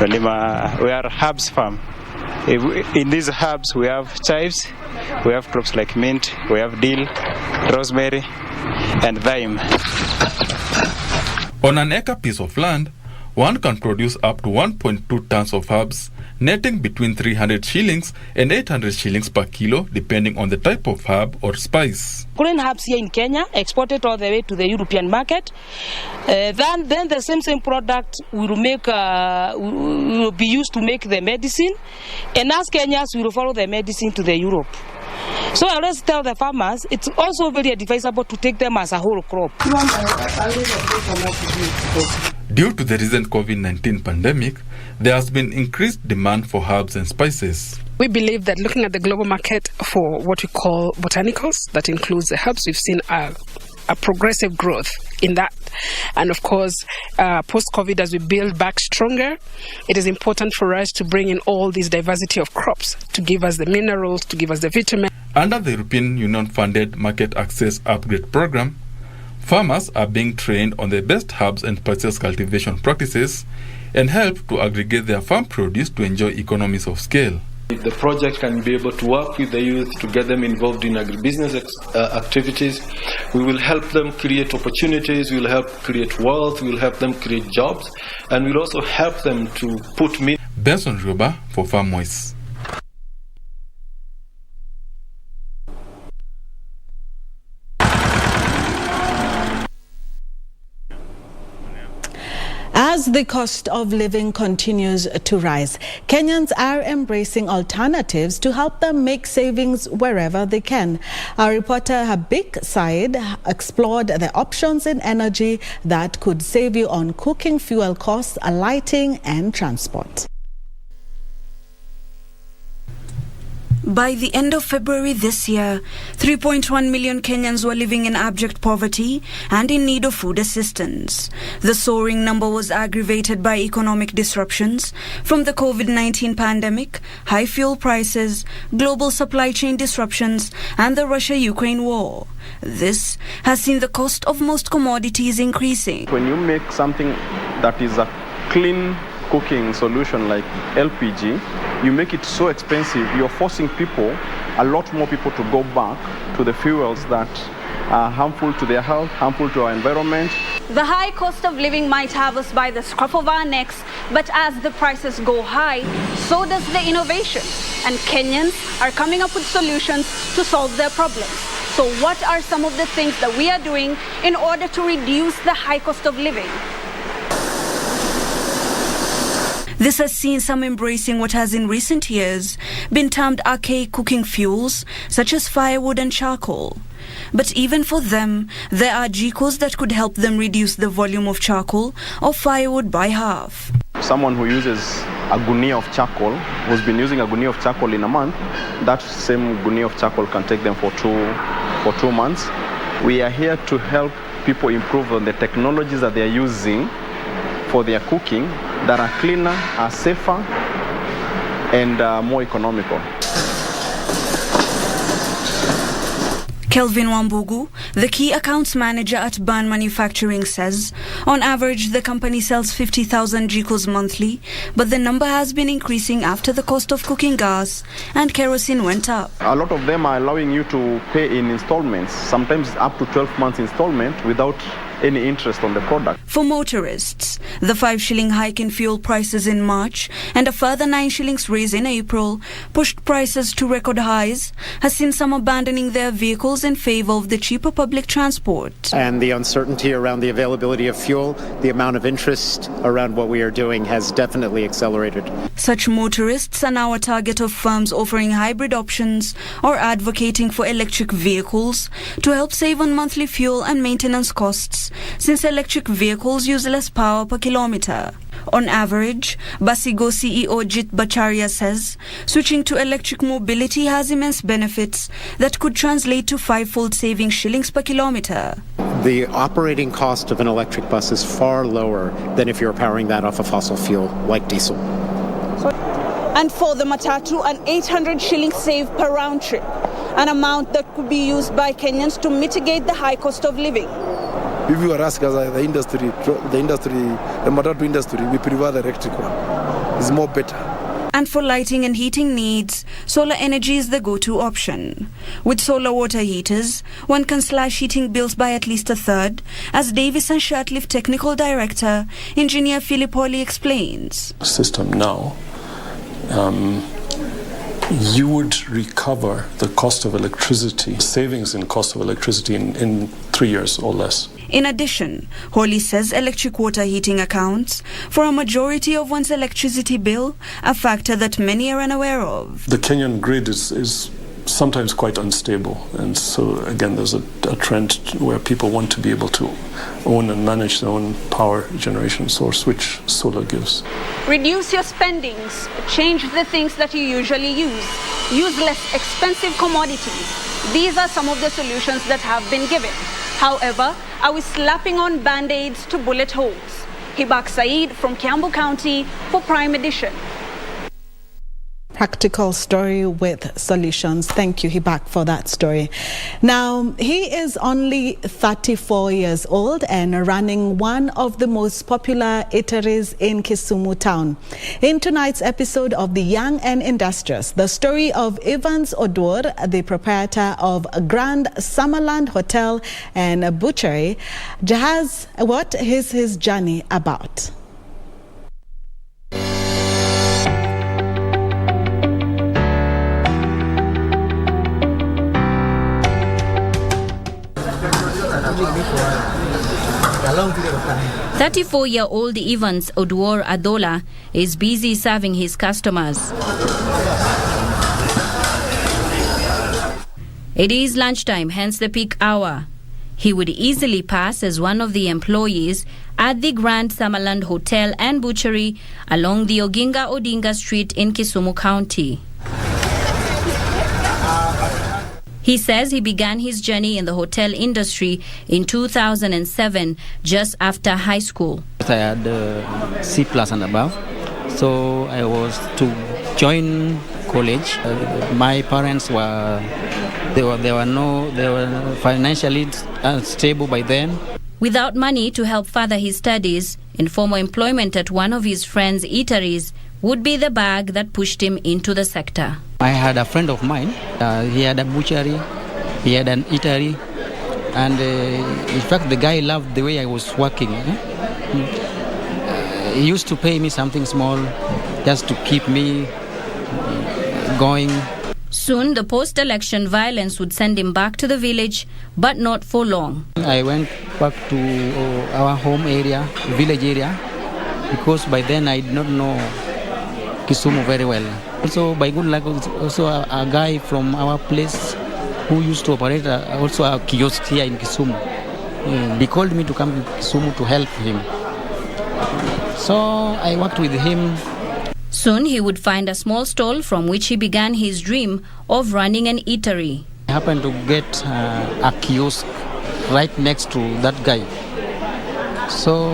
we are herbs farm. In these herbs we have chives, we have crops like mint, we have dill, rosemary and thyme. On an acre piece of land, one can produce up to 1.2 tons of herbs, netting between 300 shillings and 800 shillings per kilo, depending on the type of herb or spice. Green herbs here in Kenya, exported all the way to the European market. Then the same product will be used to make the medicine, and as Kenyans we will follow the medicine to the Europe. So I always tell the farmers it's also very advisable to take them as a whole crop. Due to the recent COVID-19 pandemic, there has been increased demand for herbs and spices. We believe that looking at the global market for what we call botanicals, that includes the herbs, we've seen a progressive growth in that. And of course, post-COVID, as we build back stronger, it is important for us to bring in all this diversity of crops to give us the minerals, to give us the vitamins. Under the European Union-funded Market Access Upgrade Program, farmers are being trained on the best herbs and spices cultivation practices and help to aggregate their farm produce to enjoy economies of scale. The project can be able to work with the youth to get them involved in agribusiness activities. We will help them create opportunities, we will help create wealth, we will help them create jobs, and we'll also help them to put meat. Benson Rioba for Farm Voice. As the cost of living continues to rise, Kenyans are embracing alternatives to help them make savings wherever they can. Our reporter Habib Said explored the options in energy that could save you on cooking fuel costs, lighting and transport. By the end of February this year, 3.1 million Kenyans were living in abject poverty and in need of food assistance. The soaring number was aggravated by economic disruptions from the COVID-19 pandemic, high fuel prices, global supply chain disruptions, and the Russia-Ukraine war. This has seen the cost of most commodities increasing. When you make something that is a clean cooking solution like LPG, you make it so expensive, you're forcing people, a lot more people, to go back to the fuels that are harmful to their health, harmful to our environment. The high cost of living might have us by the scruff of our necks, but as the prices go high, so does the innovation. And Kenyans are coming up with solutions to solve their problems. So what are some of the things that we are doing in order to reduce the high cost of living? This has seen some embracing what has in recent years been termed archaic cooking fuels, such as firewood and charcoal. But even for them, there are jikos that could help them reduce the volume of charcoal or firewood by half. Someone who uses a gunia of charcoal, who's been using a gunia of charcoal in a month, that same gunia of charcoal can take them for two months. We are here to help people improve on the technologies that they are using for their cooking that are cleaner, are safer, and more economical. Kelvin Wambugu, the key accounts manager at Ban Manufacturing, says on average the company sells 50,000 jikos monthly, but the number has been increasing after the cost of cooking gas and kerosene went up. A lot of them are allowing you to pay in installments, sometimes up to 12 months installment without any interest on the product. For motorists, the 5 shilling hike in fuel prices in March and a further 9 shillings raise in April pushed prices to record highs, has seen some abandoning their vehicles in favor of the cheaper public transport. And the uncertainty around the availability of fuel, the amount of interest around what we are doing has definitely accelerated. Such motorists are now a target of firms offering hybrid options or advocating for electric vehicles to help save on monthly fuel and maintenance costs, since electric vehicles use less power per kilometer. On average, Basigo CEO Jit Bacharya says switching to electric mobility has immense benefits that could translate to 5-fold saving shillings per kilometer. The operating cost of an electric bus is far lower than if you're powering that off a fossil fuel like diesel. And for the matatu, an 800 shillings save per round trip, an amount that could be used by Kenyans to mitigate the high cost of living. If you are asking us, the matatu industry, we prefer the electric one. It's more better. And for lighting and heating needs, solar energy is the go-to option. With solar water heaters, one can slash heating bills by at least a third, as Davis and Shirtlift Technical Director, Engineer Philippoli explains. System now, you would recover the cost of electricity, savings in cost of electricity in 3 years or less. In addition, Holly says electric water heating accounts for a majority of one's electricity bill, a factor that many are unaware of. The Kenyan grid is sometimes quite unstable, and so again there's a trend where people want to be able to own and manage their own power generation source, which solar gives. Reduce your spendings, change the things that you usually use less expensive commodities. These are some of the solutions that have been given. However, are we slapping on band-aids to bullet holes? Hibak Saeed from Kiambu County for Prime Edition. Practical story with solutions. Thank you, Hibak, for that story. Now, he is only 34 years old and running one of the most popular eateries in Kisumu town. In tonight's episode of The Young and Industrious, the story of Evans Oduor, the proprietor of Grand Summerland Hotel and Butchery, has what is his journey about? A 34-year-old Evans Oduor Adola is busy serving his customers. It is lunchtime, hence the peak hour. He would easily pass as one of the employees at the Grand Summerland Hotel and Butchery along the Oginga Odinga Street in Kisumu County. He says he began his journey in the hotel industry in 2007, just after high school. I had C+ and above, so I was to join college. My parents were financially unstable by then. Without money to help further his studies, informal employment at one of his friends' eateries would be the bag that pushed him into the sector. I had a friend of mine, he had a butchery, he had an eatery, and in fact the guy loved the way I was working. He used to pay me something small just to keep me going. Soon the post-election violence would send him back to the village, but not for long. I went back to our home area, village area, because by then I did not know Kisumu very well. Also, by good luck, also a guy from our place who used to operate also a kiosk here in Kisumu. He called me to come to Kisumu to help him. So I worked with him. Soon he would find a small stall from which he began his dream of running an eatery. I happened to get a kiosk right next to that guy. So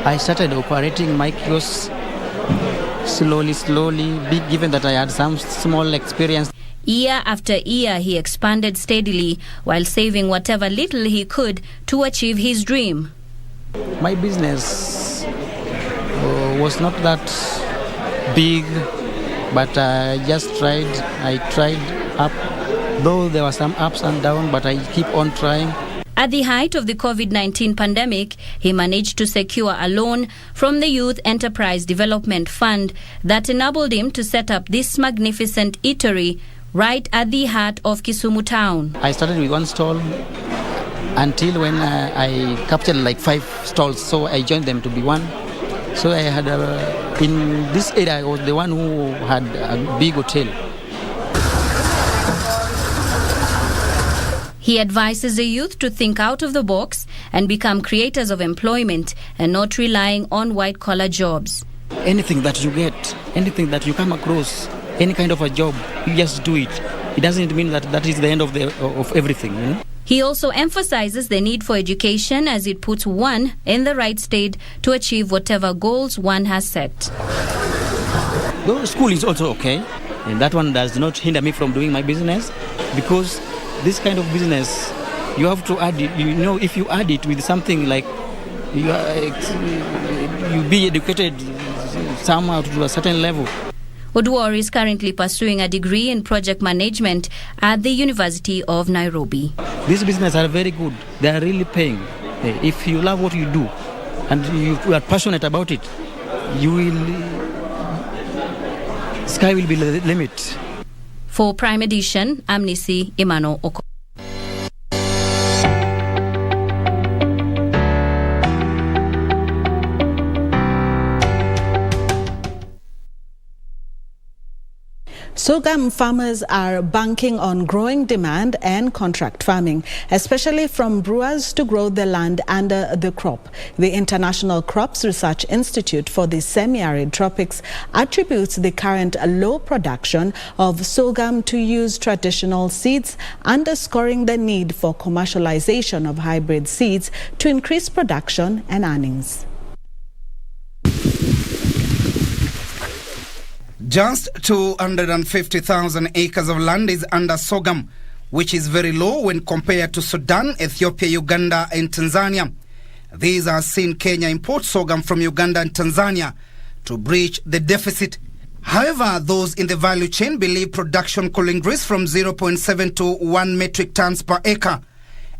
I started operating my kiosk slowly, given that I had some small experience. Year after year, he expanded steadily while saving whatever little he could to achieve his dream. My business was not that big, but I just tried. I tried up, though there were some ups and downs, but I keep on trying. At the height of the COVID-19 pandemic, he managed to secure a loan from the Youth Enterprise Development Fund that enabled him to set up this magnificent eatery right at the heart of Kisumu town. I started with one stall until when I captured like 5 stalls, so I joined them to be one. So I had in this area, I was the one who had a big hotel. He advises the youth to think out of the box and become creators of employment and not relying on white-collar jobs. Anything that you get, anything that you come across, any kind of a job, you just do it. It doesn't mean that that is the end of everything. You know? He also emphasizes the need for education as it puts one in the right state to achieve whatever goals one has set. Though school is also okay, and that one does not hinder me from doing my business, because this kind of business, you have to add it. You know, if you add it with something like you be educated somehow to a certain level. Oduor is currently pursuing a degree in project management at the University of Nairobi. These businesses are very good. They are really paying. If you love what you do and you are passionate about it, sky will be the limit. For Prime Edition, I'm Nisi Imano Oko. Sorghum farmers are banking on growing demand and contract farming, especially from brewers to grow the land under the crop. The International Crops Research Institute for the Semi-Arid Tropics attributes the current low production of sorghum to use traditional seeds, underscoring the need for commercialization of hybrid seeds to increase production and earnings. Just 250,000 acres of land is under sorghum, which is very low when compared to Sudan, Ethiopia, Uganda and Tanzania. These are seen Kenya import sorghum from Uganda and Tanzania to breach the deficit. However, those in the value chain believe production could increase from 0.7 to 1 metric tons per acre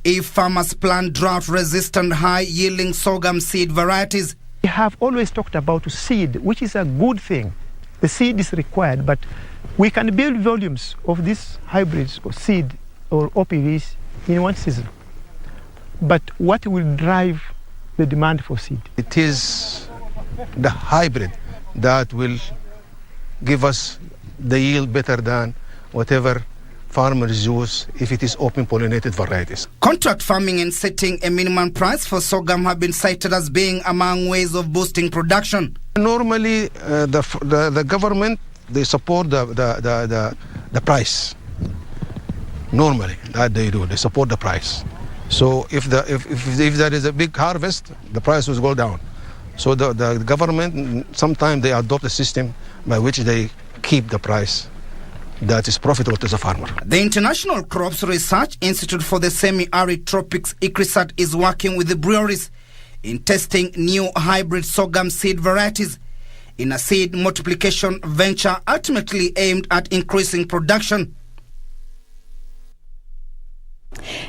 if farmers plant drought-resistant, high-yielding sorghum seed varieties. We have always talked about seed, which is a good thing. The seed is required, but we can build volumes of these hybrids or seed or OPVs in one season. But what will drive the demand for seed? It is the hybrid that will give us the yield better than whatever farmers use if it is open pollinated varieties. Contract farming and setting a minimum price for sorghum have been cited as being among ways of boosting production. Normally, the government, they support the price. Normally, that they do. They support the price. So if there is a big harvest, the price will go down. So the government, sometimes they adopt a system by which they keep the price that is profitable to the farmer. The International Crops Research Institute for the Semi-Arid Tropics, ICRISAT, is working with the breweries in testing new hybrid sorghum seed varieties in a seed multiplication venture ultimately aimed at increasing production.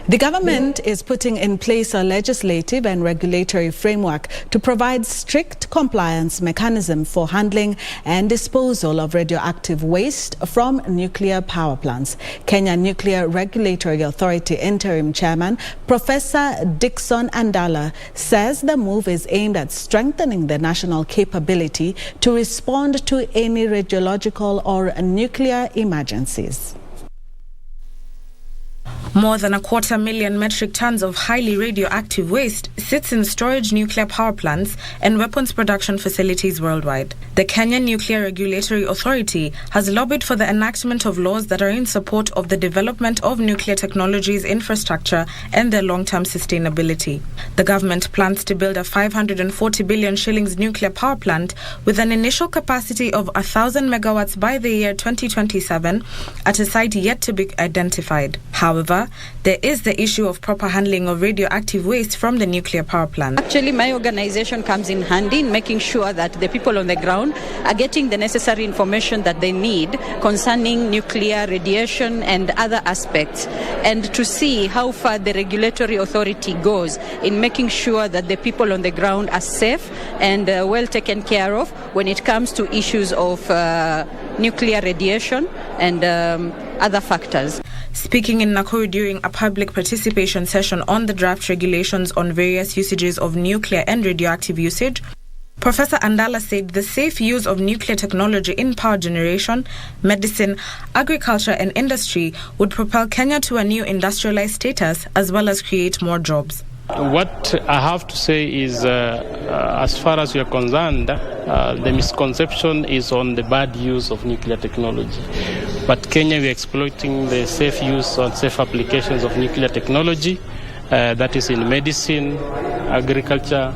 The government is putting in place a legislative and regulatory framework to provide strict compliance mechanism for handling and disposal of radioactive waste from nuclear power plants. Kenya Nuclear Regulatory Authority Interim Chairman Professor Dickson Andala says the move is aimed at strengthening the national capability to respond to any radiological or nuclear emergencies. More than 250,000 metric tons of highly radioactive waste sits in storage nuclear power plants and weapons production facilities worldwide. The Kenya Nuclear Regulatory Authority has lobbied for the enactment of laws that are in support of the development of nuclear technologies infrastructure and their long-term sustainability. The government plans to build a 540 billion shillings nuclear power plant with an initial capacity of 1,000 megawatts by the year 2027 at a site yet to be identified. However, there is the issue of proper handling of radioactive waste from the nuclear power plant. Actually, my organization comes in handy in making sure that the people on the ground are getting the necessary information that they need concerning nuclear radiation and other aspects, and to see how far the regulatory authority goes in making sure that the people on the ground are safe and well taken care of when it comes to issues of nuclear radiation and other factors. Speaking in Nakuru during a public participation session on the draft regulations on various usages of nuclear and radioactive usage, Professor Andala said the safe use of nuclear technology in power generation, medicine, agriculture and industry would propel Kenya to a new industrialized status as well as create more jobs. What I have to say is, as far as we are concerned, the misconception is on the bad use of nuclear technology. But Kenya, we are exploiting the safe use and safe applications of nuclear technology, that is in medicine, agriculture,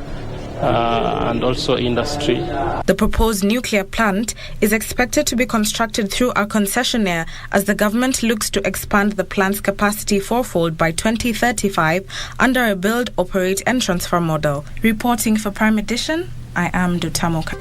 and also industry. The proposed nuclear plant is expected to be constructed through a concessionaire as the government looks to expand the plant's capacity fourfold by 2035 under a build, operate and transfer model. Reporting for Prime Edition, I am Dutamoka.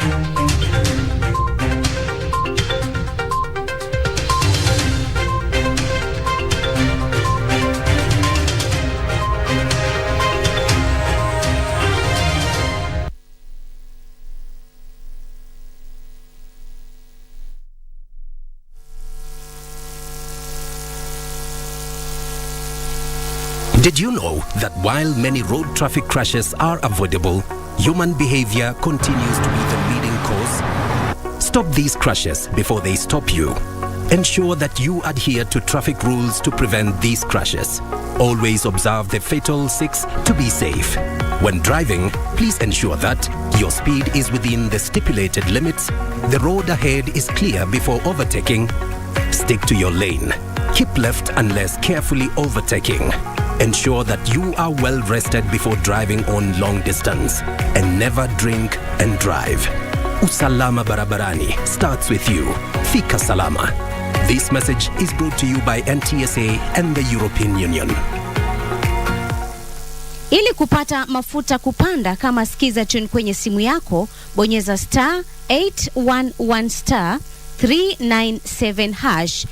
Did you know that while many road traffic crashes are avoidable, human behavior continues to be the leading cause? Stop these crashes before they stop you. Ensure that you adhere to traffic rules to prevent these crashes. Always observe the fatal 6 to be safe. When driving, please ensure that your speed is within the stipulated limits, the road ahead is clear before overtaking, stick to your lane, keep left unless carefully overtaking. Ensure that you are well rested before driving on long distance, and never drink and drive. Usalama barabarani starts with you. Fika salama. This message is brought to you by NTSA and the European Union. Ili kupata mafuta kupanda kama skiza tune kwenye simu yako, bonyeza *811 397 hash.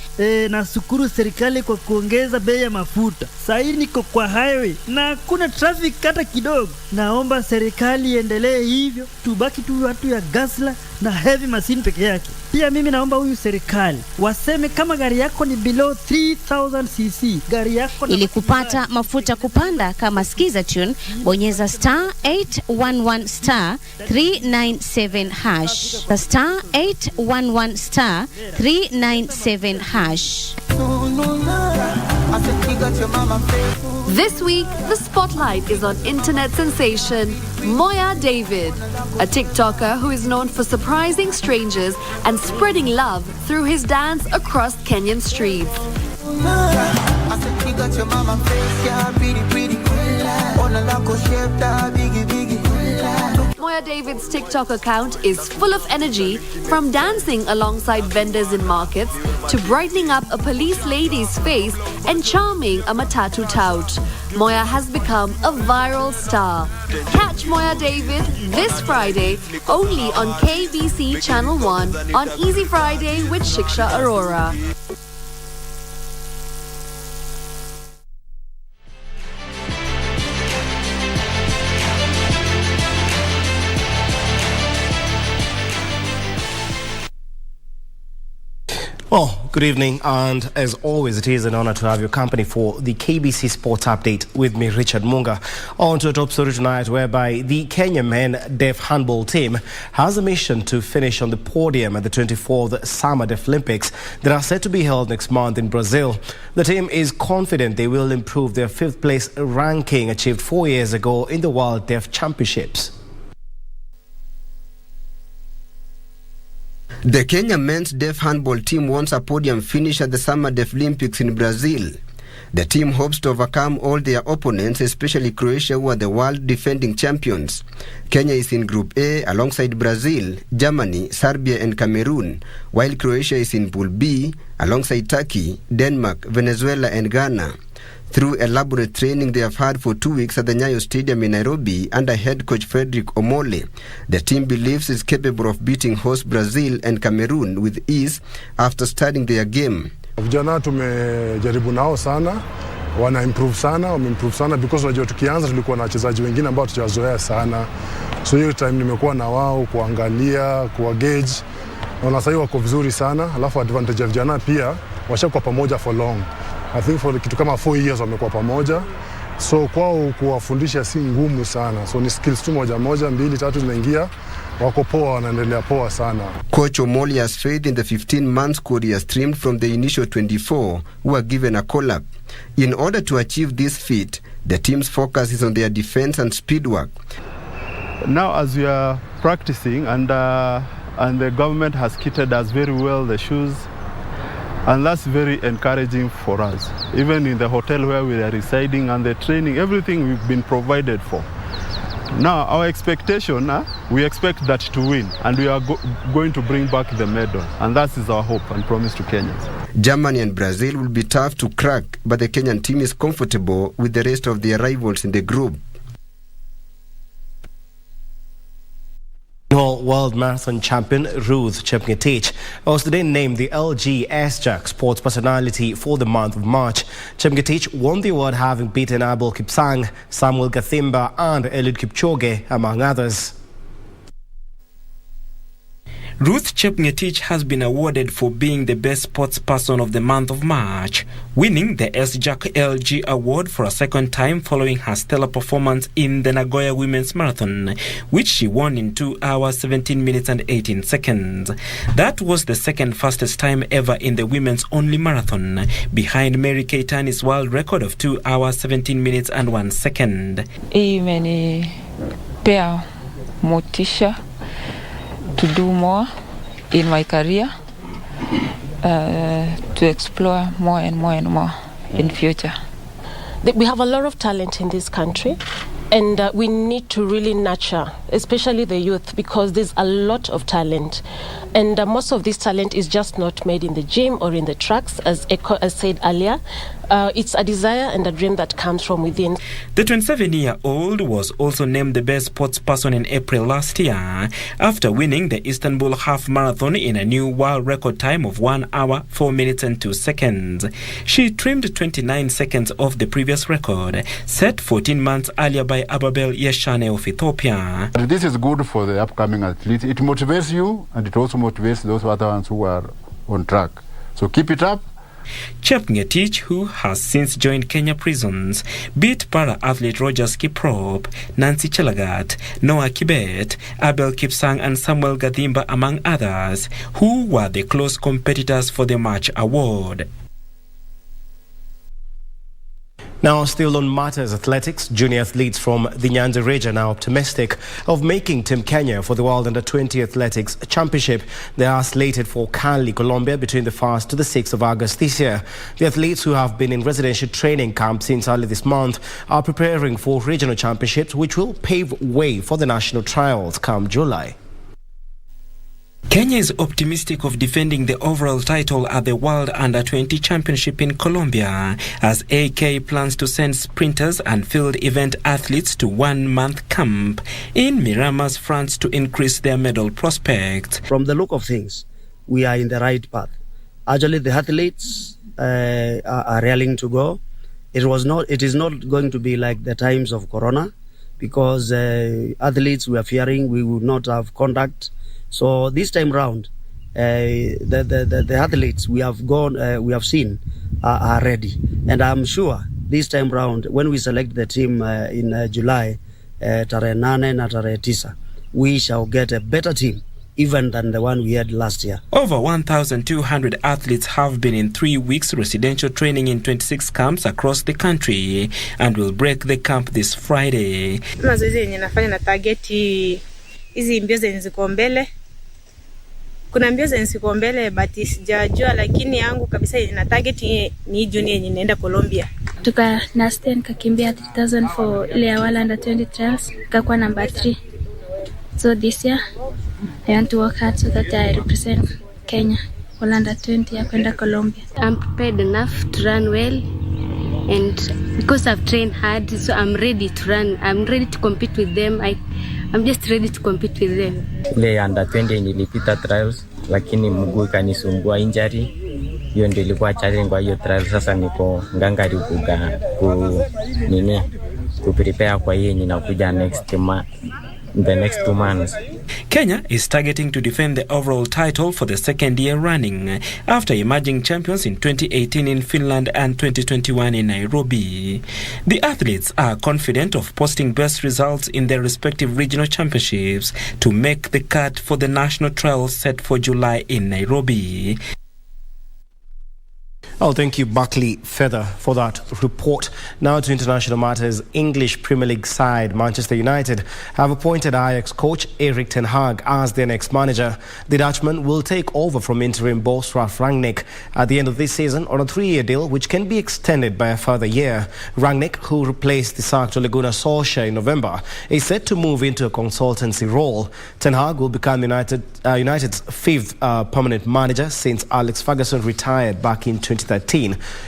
Nashukuru serikali kwa kuongeza bei ya mafuta. Sasa niko kwa highway na hakuna traffic hata kidogo. Naomba serikali iendelee hivyo, tubaki tu watu ya gasla na heavy machine peke yake. Pia mimi naomba huyu serikali waseme kama gari yako ni below 3000 cc, gari yako ili kupata mafuta kupanda kama skiza tune, bonyeza *811 397 hash. *811 397 hash. This week, the spotlight is on internet sensation Moya David, a TikToker who is known for surprising strangers and spreading love through his dance across Kenyan streets. Moya David's TikTok account is full of energy, from dancing alongside vendors in markets to brightening up a police lady's face and charming a matatu tout. Moya has become a viral star. Catch Moya David this Friday only on KBC Channel 1 on Easy Friday with Shiksha Arora. Well, good evening, and as always, it is an honor to have your company for the KBC Sports Update with me, Richard Munga. On to a top story tonight, whereby the Kenya men deaf handball team has a mission to finish on the podium at the 24th Summer Deaf Olympics that are set to be held next month in Brazil. The team is confident they will improve their 5th place ranking achieved 4 years ago in the World Deaf Championships. The Kenya men's deaf handball team wants a podium finish at the Summer Deaf Olympics in Brazil. The team hopes to overcome all their opponents, especially Croatia, who are the world defending champions. Kenya is in Group A alongside Brazil, Germany, Serbia and Cameroon, while Croatia is in Pool B alongside Turkey, Denmark, Venezuela and Ghana. Through elaborate training they have had for 2 weeks at the Nyayo Stadium in Nairobi under head coach Frederick Omole, the team believes is capable of beating host Brazil and Cameroon with ease after studying their game. Vijana tumejaribu nao sana, wana improve sana, because wajua tukianza tulikuwa na wachezaji wengine ambao tujazoea sana. So hiyo time nimekuwa na wao kuangalia, kuwa gauge, na sasa wako vizuri sana. Alafu advantage ya vijana pia washakuwa pamoja for long. I think for kitu kama 4 years wamekuwa pamoja. So kwao kuwafundisha si ngumu sana. So ni skills tu moja, 2, 3 zinaingia. Wako poa, wanaendelea poa sana. Coach Omoli has faith in the 15-month squad he has trimmed from the initial 24 who were given a call-up. In order to achieve this feat, the team's focus is on their defense and speed work. Now as we are practicing and the government has kitted us very well, the shoes, and that's very encouraging for us. Even in the hotel where we are residing and the training, everything we've been provided for. Now, our expectation, we expect that to win, and we are going to bring back the medal. And that is our hope and promise to Kenyans. Germany and Brazil will be tough to crack, but the Kenyan team is comfortable with the rest of their rivals in the group. World Marathon champion Ruth Chepngetich was today named the LG S-Jack Sports Personality for the month of March. Chepngetich won the award having beaten Abel Kipsang, Samuel Gathimba and Eliud Kipchoge, among others. Ruth Chepngetich has been awarded for being the best sports person of the month of March, winning the SJAC LG award for a second time following her stellar performance in the Nagoya Women's Marathon, which she won in 2 hours 17 minutes and 18 seconds. That was the second fastest time ever in the women's only marathon, behind Mary Keitani's world record of 2 hours 17 minutes and 1 second. Imenipea motisha to do more in my career, to explore more and more and more in future. We have a lot of talent in this country, and we need to really nurture, especially the youth, because there's a lot of talent. And most of this talent is just not made in the gym or in the tracks, as said earlier. It's a desire and a dream that comes from within. The 27-year-old was also named the best sports person in April last year after winning the Istanbul Half Marathon in a new world record time of 1 hour, 4 minutes and 2 seconds. She trimmed 29 seconds off the previous record, set 14 months earlier by Ababel Yeshane of Ethiopia. This is good for the upcoming athletes. It motivates you, and it also motivates those other ones who are on track. So keep it up. Chepngetich, who has since joined Kenya Prisons, beat para-athlete Rogers Kiprop, Nancy Chelagat, Noah Kibet, Abel Kipsang and Samuel Gadimba, among others, who were the close competitors for the March award. Now, still on matters athletics, junior athletes from the Nyanza region are optimistic of making Team Kenya for the World Under-20 Athletics Championship. They are slated for Cali, Colombia between the 1st to the 6th of August this year. The athletes, who have been in residential training camp since early this month, are preparing for regional championships, which will pave way for the national trials come July. Kenya is optimistic of defending the overall title at the World Under-20 Championship in Colombia, as AK plans to send sprinters and field event athletes to 1-month camp in Miramas, France, to increase their medal prospects. From the look of things, we are in the right path. Actually, the athletes are raring to go. It is not going to be like the times of Corona, because athletes were fearing we would not have contact. So this time round, the athletes we have seen are ready, and I'm sure this time round, when we select the team in July, tarehe 8 na tarehe 9, we shall get a better team even than the one we had last year. Over 1,200 athletes have been in 3 weeks residential training in 26 camps across the country and will break the camp this Friday. Mazoezi yenye nafanya na targeti hizi mbio zenye ziko mbele. Kuna mbio zenye ziko mbele but sijajua, lakini yangu kabisa na target ni junior yenye naenda Colombia. Tuka last year nikakimbia 3000 for ile World Under-20 trials, nikakuwa number 3. So this year I want to work hard so that I represent Kenya World Under-20 ya kwenda Colombia. I'm prepared enough to run well, and because I've trained hard, so I'm ready to run. I'm ready to compete with them. I'm just ready to compete with them. Ile Under-20 nilipita trials, lakini mguu kanisumbua injury. Hiyo ndio ilikuwa challenge kwa hiyo trials. Sasa niko ngangari ku prepare kwa hiyo ninakuja the next 2 months. Kenya is targeting to defend the overall title for the second year running after emerging champions in 2018 in Finland and 2021 in Nairobi. The athletes are confident of posting best results in their respective regional championships to make the cut for the national trials set for July in Nairobi. Oh, thank you, Buckley Feather, for that report. Now to international matters. English Premier League side Manchester United have appointed Ajax coach Erik ten Hag as their next manager. The Dutchman will take over from interim boss Ralf Rangnick at the end of this season on a 3-year deal, which can be extended by a further year. Rangnick, who replaced the sacked Ole Gunnar Solskjaer in November, is set to move into a consultancy role. Ten Hag will become United's 5th permanent manager since Alex Ferguson retired back in 2013.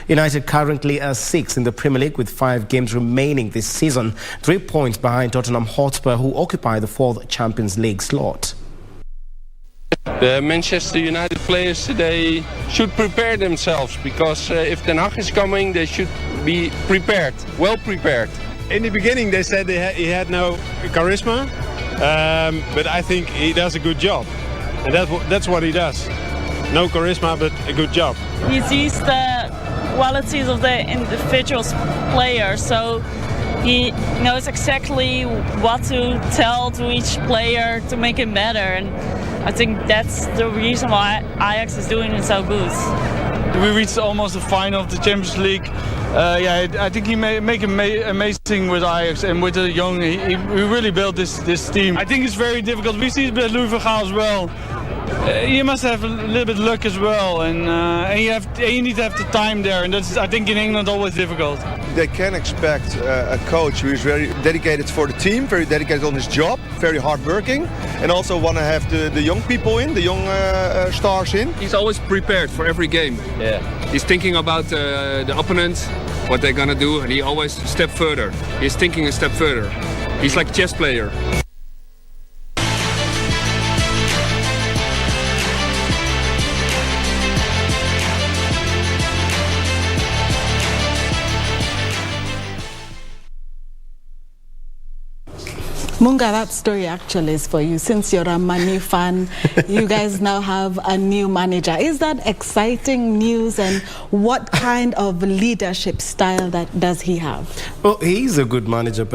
United currently are 6th in the Premier League with 5 games remaining this season, 3 points behind Tottenham Hotspur, who occupy the 4th Champions League slot. The Manchester United players, they should prepare themselves, because if Ten Hag is coming, they should be prepared, well prepared. In the beginning they said he had no charisma, but I think he does a good job. And that's what he does. No charisma, but a good job. He sees the qualities of the individual player, so he knows exactly what to tell to each player to make it better, and I think that's the reason why Ajax is doing it so good. We reached almost the final of the Champions League. I think he make amazing with Ajax, and with the young, he really built this team. I think it's very difficult. We see it with Louis van Gaal as well. You must have a little bit of luck as well, and you need to have the time there, and that's, I think, in England always difficult. They can expect a coach who is very dedicated for the team, very dedicated on his job, very hardworking, and also want to have the young people in, the young stars in. He's always prepared for every game. Yeah. He's thinking about the opponent, what they're gonna do, and he always a step further. He's thinking a step further. He's like a chess player. Munga, that story actually is for you. Since you're a Mani fan, you guys now have a new manager. Is that exciting news, and what kind of leadership style does he have? Well, he's a good manager, but